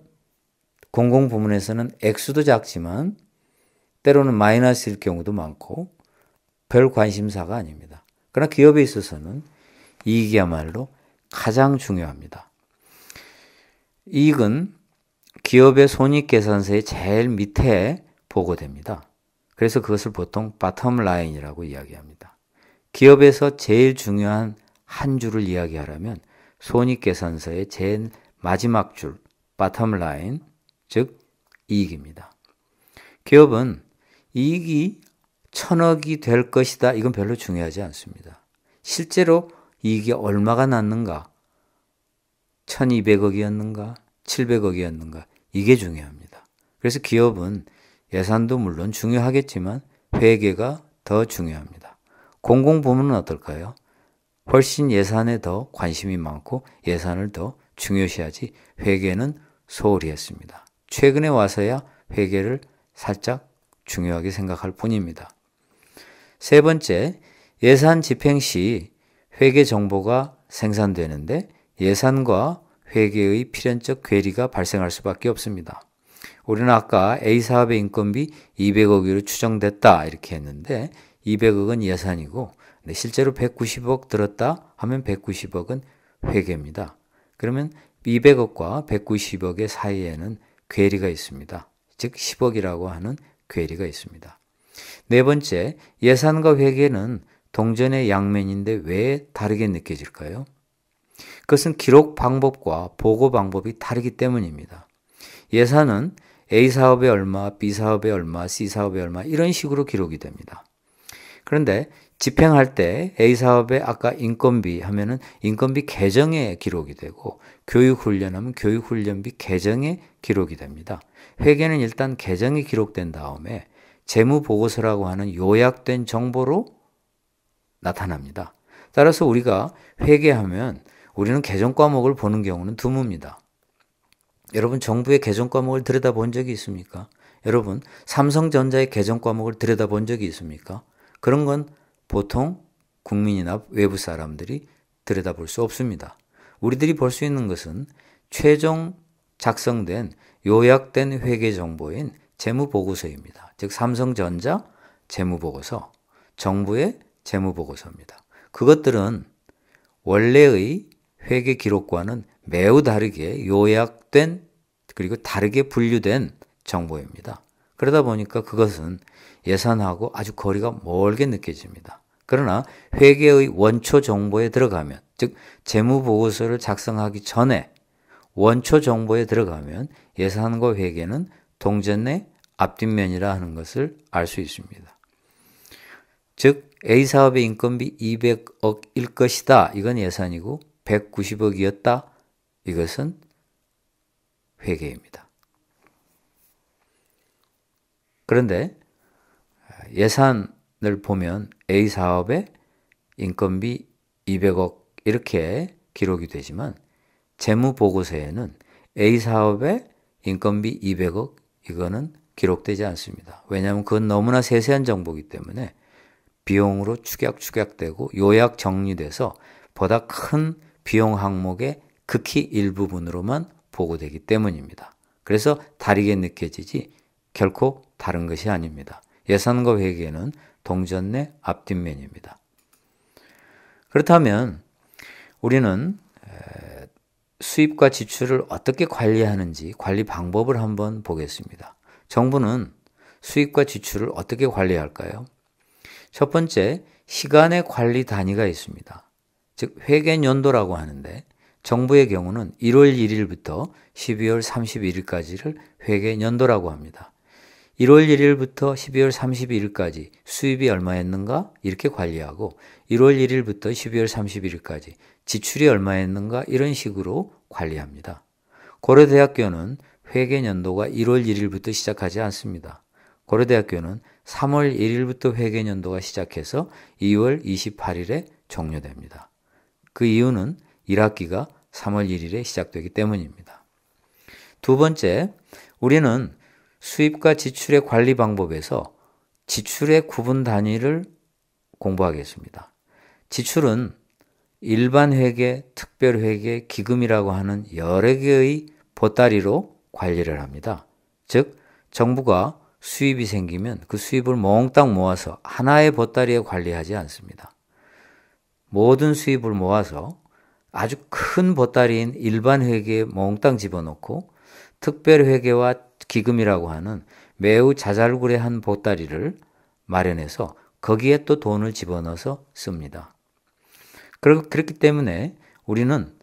공공부문에서는 액수도 작지만 때로는 마이너스일 경우도 많고 별 관심사가 아닙니다. 그러나 기업에 있어서는 이익이야말로 가장 중요합니다. 이익은 기업의 손익계산서의 제일 밑에 보고됩니다. 그래서 그것을 보통 바텀 라인이라고 이야기합니다. 기업에서 제일 중요한 한 줄을 이야기하려면 손익계산서의 제일 마지막 줄, 바텀 라인, 즉 이익입니다. 기업은 이익이 1,000억이 될 것이다. 이건 별로 중요하지 않습니다. 실제로 이익이 얼마가 났는가? 1,200억이었는가? 700억이었는가? 이게 중요합니다. 그래서 기업은 예산도 물론 중요하겠지만 회계가 더 중요합니다. 공공부문은 어떨까요? 훨씬 예산에 더 관심이 많고 예산을 더 중요시하지 회계는 소홀히 했습니다. 최근에 와서야 회계를 살짝 중요하게 생각할 뿐입니다. 세 번째, 예산 집행 시 회계 정보가 생산되는데 예산과 회계의 필연적 괴리가 발생할 수밖에 없습니다. 우리는 아까 A사업의 인건비 200억으로 추정됐다 이렇게 했는데 200억은 예산이고 실제로 190억 들었다 하면 190억은 회계입니다. 그러면 200억과 190억의 사이에는 괴리가 있습니다. 즉 10억이라고 하는 괴리가 있습니다. 네 번째, 예산과 회계는 동전의 양면인데 왜 다르게 느껴질까요? 그것은 기록 방법과 보고 방법이 다르기 때문입니다. 예산은 A사업에 얼마, B사업에 얼마, C사업에 얼마 이런 식으로 기록이 됩니다. 그런데 집행할 때 A사업에 아까 인건비 하면은 인건비 계정에 기록이 되고 교육훈련하면 교육훈련비 계정에 기록이 됩니다. 회계는 일단 계정에 기록된 다음에 재무보고서라고 하는 요약된 정보로 나타납니다. 따라서 우리가 회계하면 우리는 계정 과목을 보는 경우는 드뭅니다. 여러분 정부의 계정 과목을 들여다본 적이 있습니까? 여러분 삼성전자의 계정 과목을 들여다본 적이 있습니까? 그런 건 보통 국민이나 외부 사람들이 들여다볼 수 없습니다. 우리들이 볼 수 있는 것은 최종 작성된 요약된 회계 정보인 재무보고서입니다. 즉 삼성전자 재무보고서, 정부의 재무보고서입니다. 그것들은 원래의 회계 기록과는 매우 다르게 요약된 그리고 다르게 분류된 정보입니다. 그러다 보니까 그것은 예산하고 아주 거리가 멀게 느껴집니다. 그러나 회계의 원초 정보에 들어가면, 즉 재무보고서를 작성하기 전에 원초 정보에 들어가면 예산과 회계는 동전의 앞뒷면이라 하는 것을 알 수 있습니다. 즉 A사업의 인건비 200억일 것이다. 이건 예산이고 190억이었다. 이것은 회계입니다. 그런데 예산을 보면 A사업의 인건비 200억 이렇게 기록이 되지만 재무보고서에는 A사업의 인건비 200억 이거는 기록되지 않습니다. 왜냐하면 그건 너무나 세세한 정보이기 때문에 비용으로 축약되고 요약 정리돼서 보다 큰 비용 항목의 극히 일부분으로만 보고되기 때문입니다. 그래서 다르게 느껴지지 결코 다른 것이 아닙니다. 예산과 회계는 동전 내 앞뒷면입니다. 그렇다면 우리는 수입과 지출을 어떻게 관리하는지 관리 방법을 한번 보겠습니다. 정부는 수입과 지출을 어떻게 관리할까요? 첫 번째, 시간의 관리 단위가 있습니다. 즉 회계연도라고 하는데 정부의 경우는 1월 1일부터 12월 31일까지를 회계연도라고 합니다. 1월 1일부터 12월 31일까지 수입이 얼마였는가 이렇게 관리하고 1월 1일부터 12월 31일까지 지출이 얼마였는가 이런 식으로 관리합니다. 고려대학교는 회계연도가 1월 1일부터 시작하지 않습니다. 고려대학교는 3월 1일부터 회계연도가 시작해서 2월 28일에 종료됩니다. 그 이유는 1학기가 3월 1일에 시작되기 때문입니다. 두 번째, 우리는 수입과 지출의 관리 방법에서 지출의 구분 단위를 공부하겠습니다. 지출은 일반 회계, 특별 회계, 기금이라고 하는 여러 개의 보따리로 관리를 합니다. 즉 정부가 수입이 생기면 그 수입을 몽땅 모아서 하나의 보따리에 관리하지 않습니다. 모든 수입을 모아서 아주 큰 보따리인 일반 회계에 몽땅 집어넣고 특별회계와 기금이라고 하는 매우 자잘구레한 보따리를 마련해서 거기에 또 돈을 집어넣어서 씁니다. 그렇기 때문에 우리는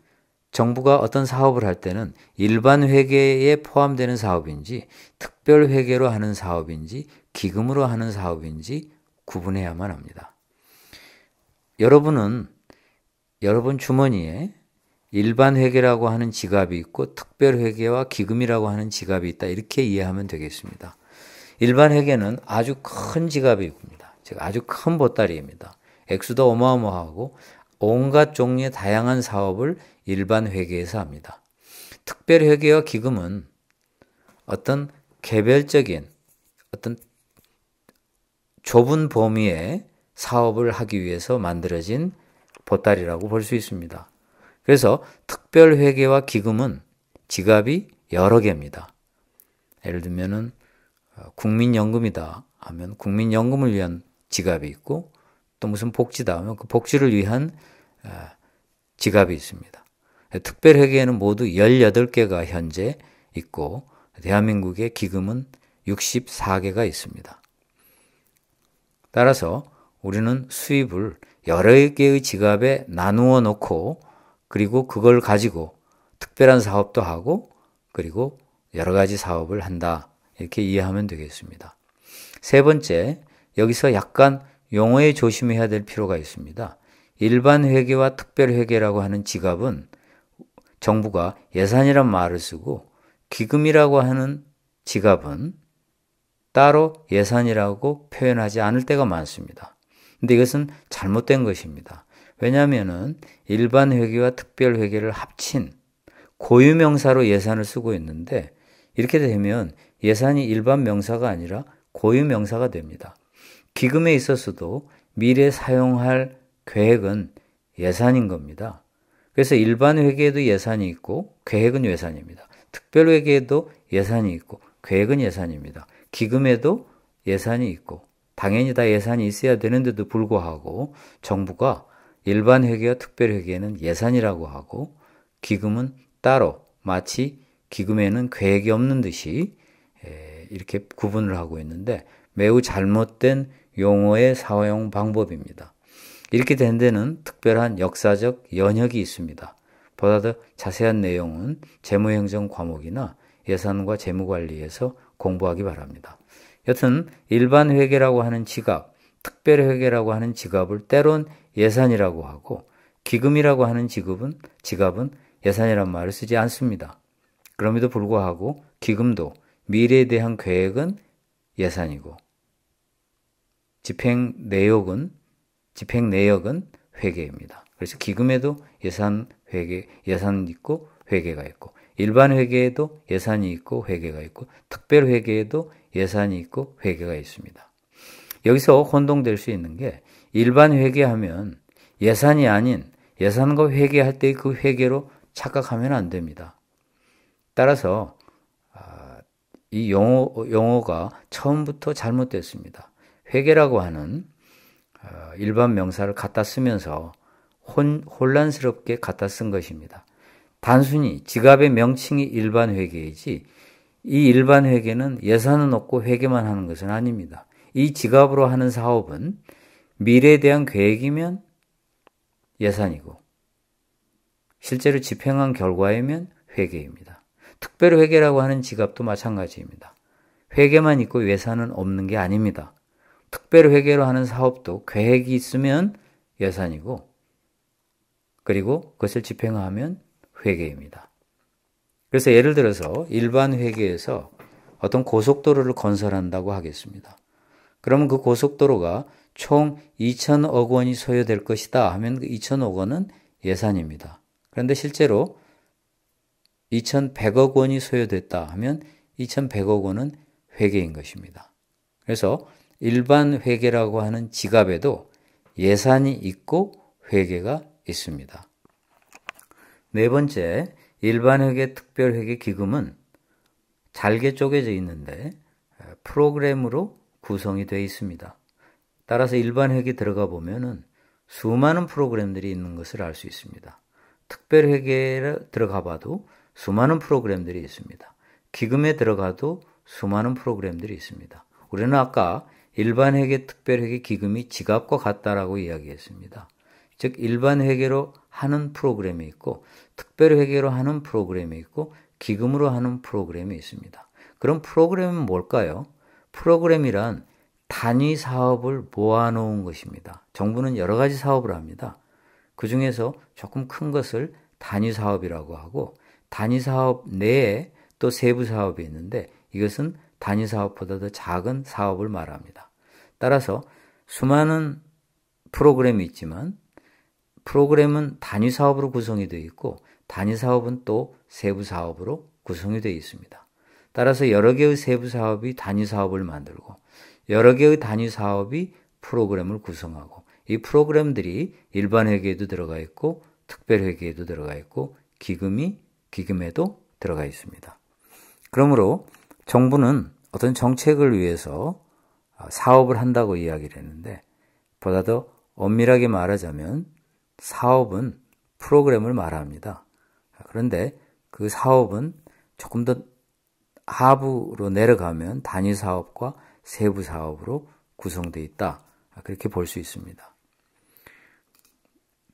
정부가 어떤 사업을 할 때는 일반 회계에 포함되는 사업인지 특별 회계로 하는 사업인지 기금으로 하는 사업인지 구분해야만 합니다. 여러분 주머니에 일반 회계라고 하는 지갑이 있고 특별 회계와 기금이라고 하는 지갑이 있다. 이렇게 이해하면 되겠습니다. 일반 회계는 아주 큰 지갑입니다. 즉 아주 큰 보따리입니다. 액수도 어마어마하고 온갖 종류의 다양한 사업을 일반 회계에서 합니다. 특별 회계와 기금은 어떤 개별적인 어떤 좁은 범위의 사업을 하기 위해서 만들어진 보따리라고 볼 수 있습니다. 그래서 특별 회계와 기금은 지갑이 여러 개입니다. 예를 들면은 국민연금이다 하면 국민연금을 위한 지갑이 있고 또 무슨 복지다 하면 그 복지를 위한 지갑이 있습니다. 특별회계에는 모두 18개가 현재 있고 대한민국의 기금은 64개가 있습니다. 따라서 우리는 수입을 여러 개의 지갑에 나누어 놓고 그리고 그걸 가지고 특별한 사업도 하고 그리고 여러 가지 사업을 한다. 이렇게 이해하면 되겠습니다. 세 번째, 여기서 약간 용어에 조심해야 될 필요가 있습니다. 일반 회계와 특별 회계라고 하는 지갑은 정부가 예산이란 말을 쓰고 기금이라고 하는 지갑은 따로 예산이라고 표현하지 않을 때가 많습니다. 근데 이것은 잘못된 것입니다. 왜냐하면은 일반 회계와 특별 회계를 합친 고유명사로 예산을 쓰고 있는데 이렇게 되면 예산이 일반 명사가 아니라 고유명사가 됩니다. 기금에 있어서도 미래 사용할 계획은 예산인 겁니다. 그래서 일반 회계에도 예산이 있고 계획은 예산입니다. 특별 회계에도 예산이 있고 계획은 예산입니다. 기금에도 예산이 있고 당연히 다 예산이 있어야 되는데도 불구하고 정부가 일반 회계와 특별 회계는 예산이라고 하고 기금은 따로 마치 기금에는 계획이 없는 듯이 이렇게 구분을 하고 있는데 매우 잘못된 용어의 사용 방법입니다. 이렇게 된 데는 특별한 역사적 연혁이 있습니다. 보다 더 자세한 내용은 재무행정 과목이나 예산과 재무관리에서 공부하기 바랍니다. 여튼 일반 회계라고 하는 지갑, 특별 회계라고 하는 지갑을 때론 예산이라고 하고 기금이라고 하는 지갑은 예산이란 말을 쓰지 않습니다. 그럼에도 불구하고 기금도 미래에 대한 계획은 예산이고 집행 내역은 회계입니다. 그래서 기금에도 예산 있고 회계가 있고 일반 회계에도 예산이 있고 회계가 있고 특별 회계에도 예산이 있고 회계가 있습니다. 여기서 혼동될 수 있는 게 일반 회계하면 예산이 아닌 예산과 회계할 때 그 회계로 착각하면 안 됩니다. 따라서 이 용어가 처음부터 잘못됐습니다. 회계라고 하는 일반 명사를 갖다 쓰면서 혼란스럽게 갖다 쓴 것입니다. 단순히 지갑의 명칭이 일반 회계이지 이 일반 회계는 예산은 없고 회계만 하는 것은 아닙니다. 이 지갑으로 하는 사업은 미래에 대한 계획이면 예산이고 실제로 집행한 결과이면 회계입니다. 특별회계라고 하는 지갑도 마찬가지입니다. 회계만 있고 예산은 없는 게 아닙니다. 특별회계로 하는 사업도 계획이 있으면 예산이고 그리고 그것을 집행하면 회계입니다. 그래서 예를 들어서 일반 회계에서 어떤 고속도로를 건설한다고 하겠습니다. 그러면 그 고속도로가 총 2천억 원이 소요될 것이다 하면 그 2천억 원은 예산입니다. 그런데 실제로 2,100억 원이 소요됐다 하면 2,100억 원은 회계인 것입니다. 그래서 일반 회계라고 하는 지갑에도 예산이 있고 회계가 있습니다. 네 번째, 일반 회계, 특별 회계 기금은 잘게 쪼개져 있는데 프로그램으로 구성이 되어 있습니다. 따라서 일반 회계 들어가 보면은 수많은 프로그램들이 있는 것을 알 수 있습니다. 특별 회계에 들어가 봐도 수많은 프로그램들이 있습니다. 기금에 들어가도 수많은 프로그램들이 있습니다. 우리는 아까 일반 회계, 특별 회계, 기금이 지갑과 같다라고 이야기했습니다. 즉 일반 회계로 하는 프로그램이 있고 특별 회계로 하는 프로그램이 있고 기금으로 하는 프로그램이 있습니다. 그럼 프로그램은 뭘까요? 프로그램이란 단위 사업을 모아놓은 것입니다. 정부는 여러 가지 사업을 합니다. 그 중에서 조금 큰 것을 단위 사업이라고 하고 단위 사업 내에 또 세부 사업이 있는데 이것은 단위 사업보다 더 작은 사업을 말합니다. 따라서 수많은 프로그램이 있지만 프로그램은 단위 사업으로 구성이 되어 있고 단위 사업은 또 세부 사업으로 구성이 되어 있습니다. 따라서 여러 개의 세부 사업이 단위 사업을 만들고 여러 개의 단위 사업이 프로그램을 구성하고 이 프로그램들이 일반 회계에도 들어가 있고 특별 회계에도 들어가 있고 기금에도 들어가 있습니다. 그러므로 정부는 어떤 정책을 위해서 사업을 한다고 이야기를 했는데 보다 더 엄밀하게 말하자면 사업은 프로그램을 말합니다. 그런데 그 사업은 조금 더 하부로 내려가면 단위 사업과 세부 사업으로 구성되어 있다. 그렇게 볼 수 있습니다.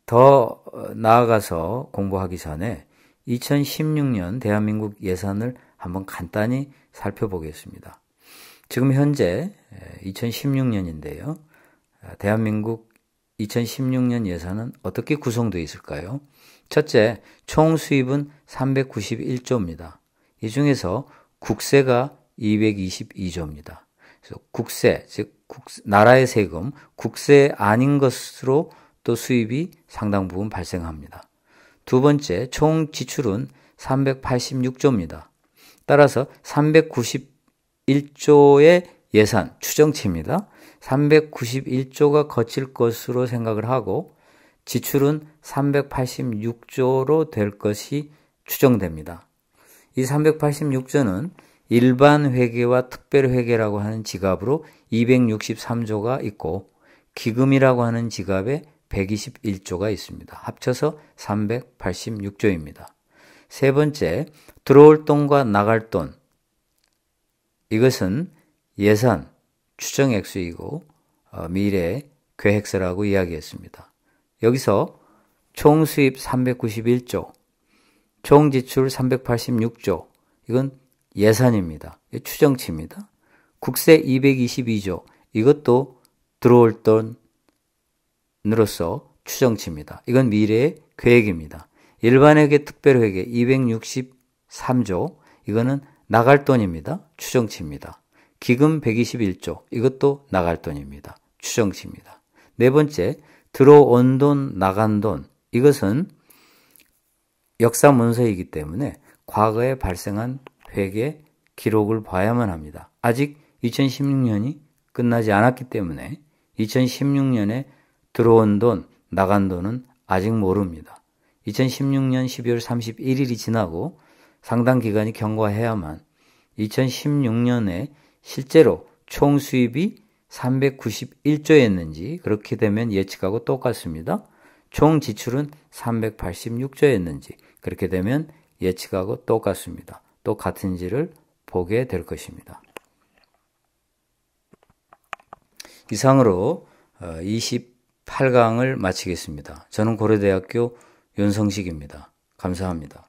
더 나아가서 공부하기 전에 2016년 대한민국 예산을 한번 간단히 살펴보겠습니다. 지금 현재 2016년인데요. 대한민국 2016년 예산은 어떻게 구성되어 있을까요? 첫째, 총 수입은 391조입니다. 이 중에서 국세가 222조입니다. 그래서 국세, 즉 나라의 세금, 국세 아닌 것으로 또 수입이 상당 부분 발생합니다. 두 번째, 총 지출은 386조입니다. 따라서 391조의 예산, 추정치입니다. 391조가 거칠 것으로 생각을 하고 지출은 386조로 될 것이 추정됩니다. 이 386조는 일반 회계와 특별 회계라고 하는 지갑으로 263조가 있고 기금이라고 하는 지갑에 121조가 있습니다. 합쳐서 386조입니다. 세 번째, 들어올 돈과 나갈 돈. 이것은 예산, 추정 액수이고 미래 계획서라고 이야기했습니다. 여기서 총 수입 391조, 총 지출 386조, 이건 예산입니다. 추정치입니다. 국세 222조, 이것도 들어올 돈으로서 추정치입니다. 이건 미래의 계획입니다. 일반회계 특별회계 263조, 이거는 나갈 돈입니다. 추정치입니다. 기금 121조, 이것도 나갈 돈입니다. 추정치입니다. 네 번째, 들어온 돈, 나간 돈, 이것은 역사 문서이기 때문에 과거에 발생한 회계 기록을 봐야만 합니다. 아직 2016년이 끝나지 않았기 때문에 2016년에 들어온 돈, 나간 돈은 아직 모릅니다. 2016년 12월 31일이 지나고 상당 기간이 경과해야만 2016년에 실제로 총 수입이 391조였는지 그렇게 되면 예측하고 똑같습니다. 총 지출은 386조였는지 그렇게 되면 예측하고 똑같습니다. 똑같은지를 보게 될 것입니다. 이상으로 28강을 마치겠습니다. 저는 고려대학교 윤성식입니다. 감사합니다.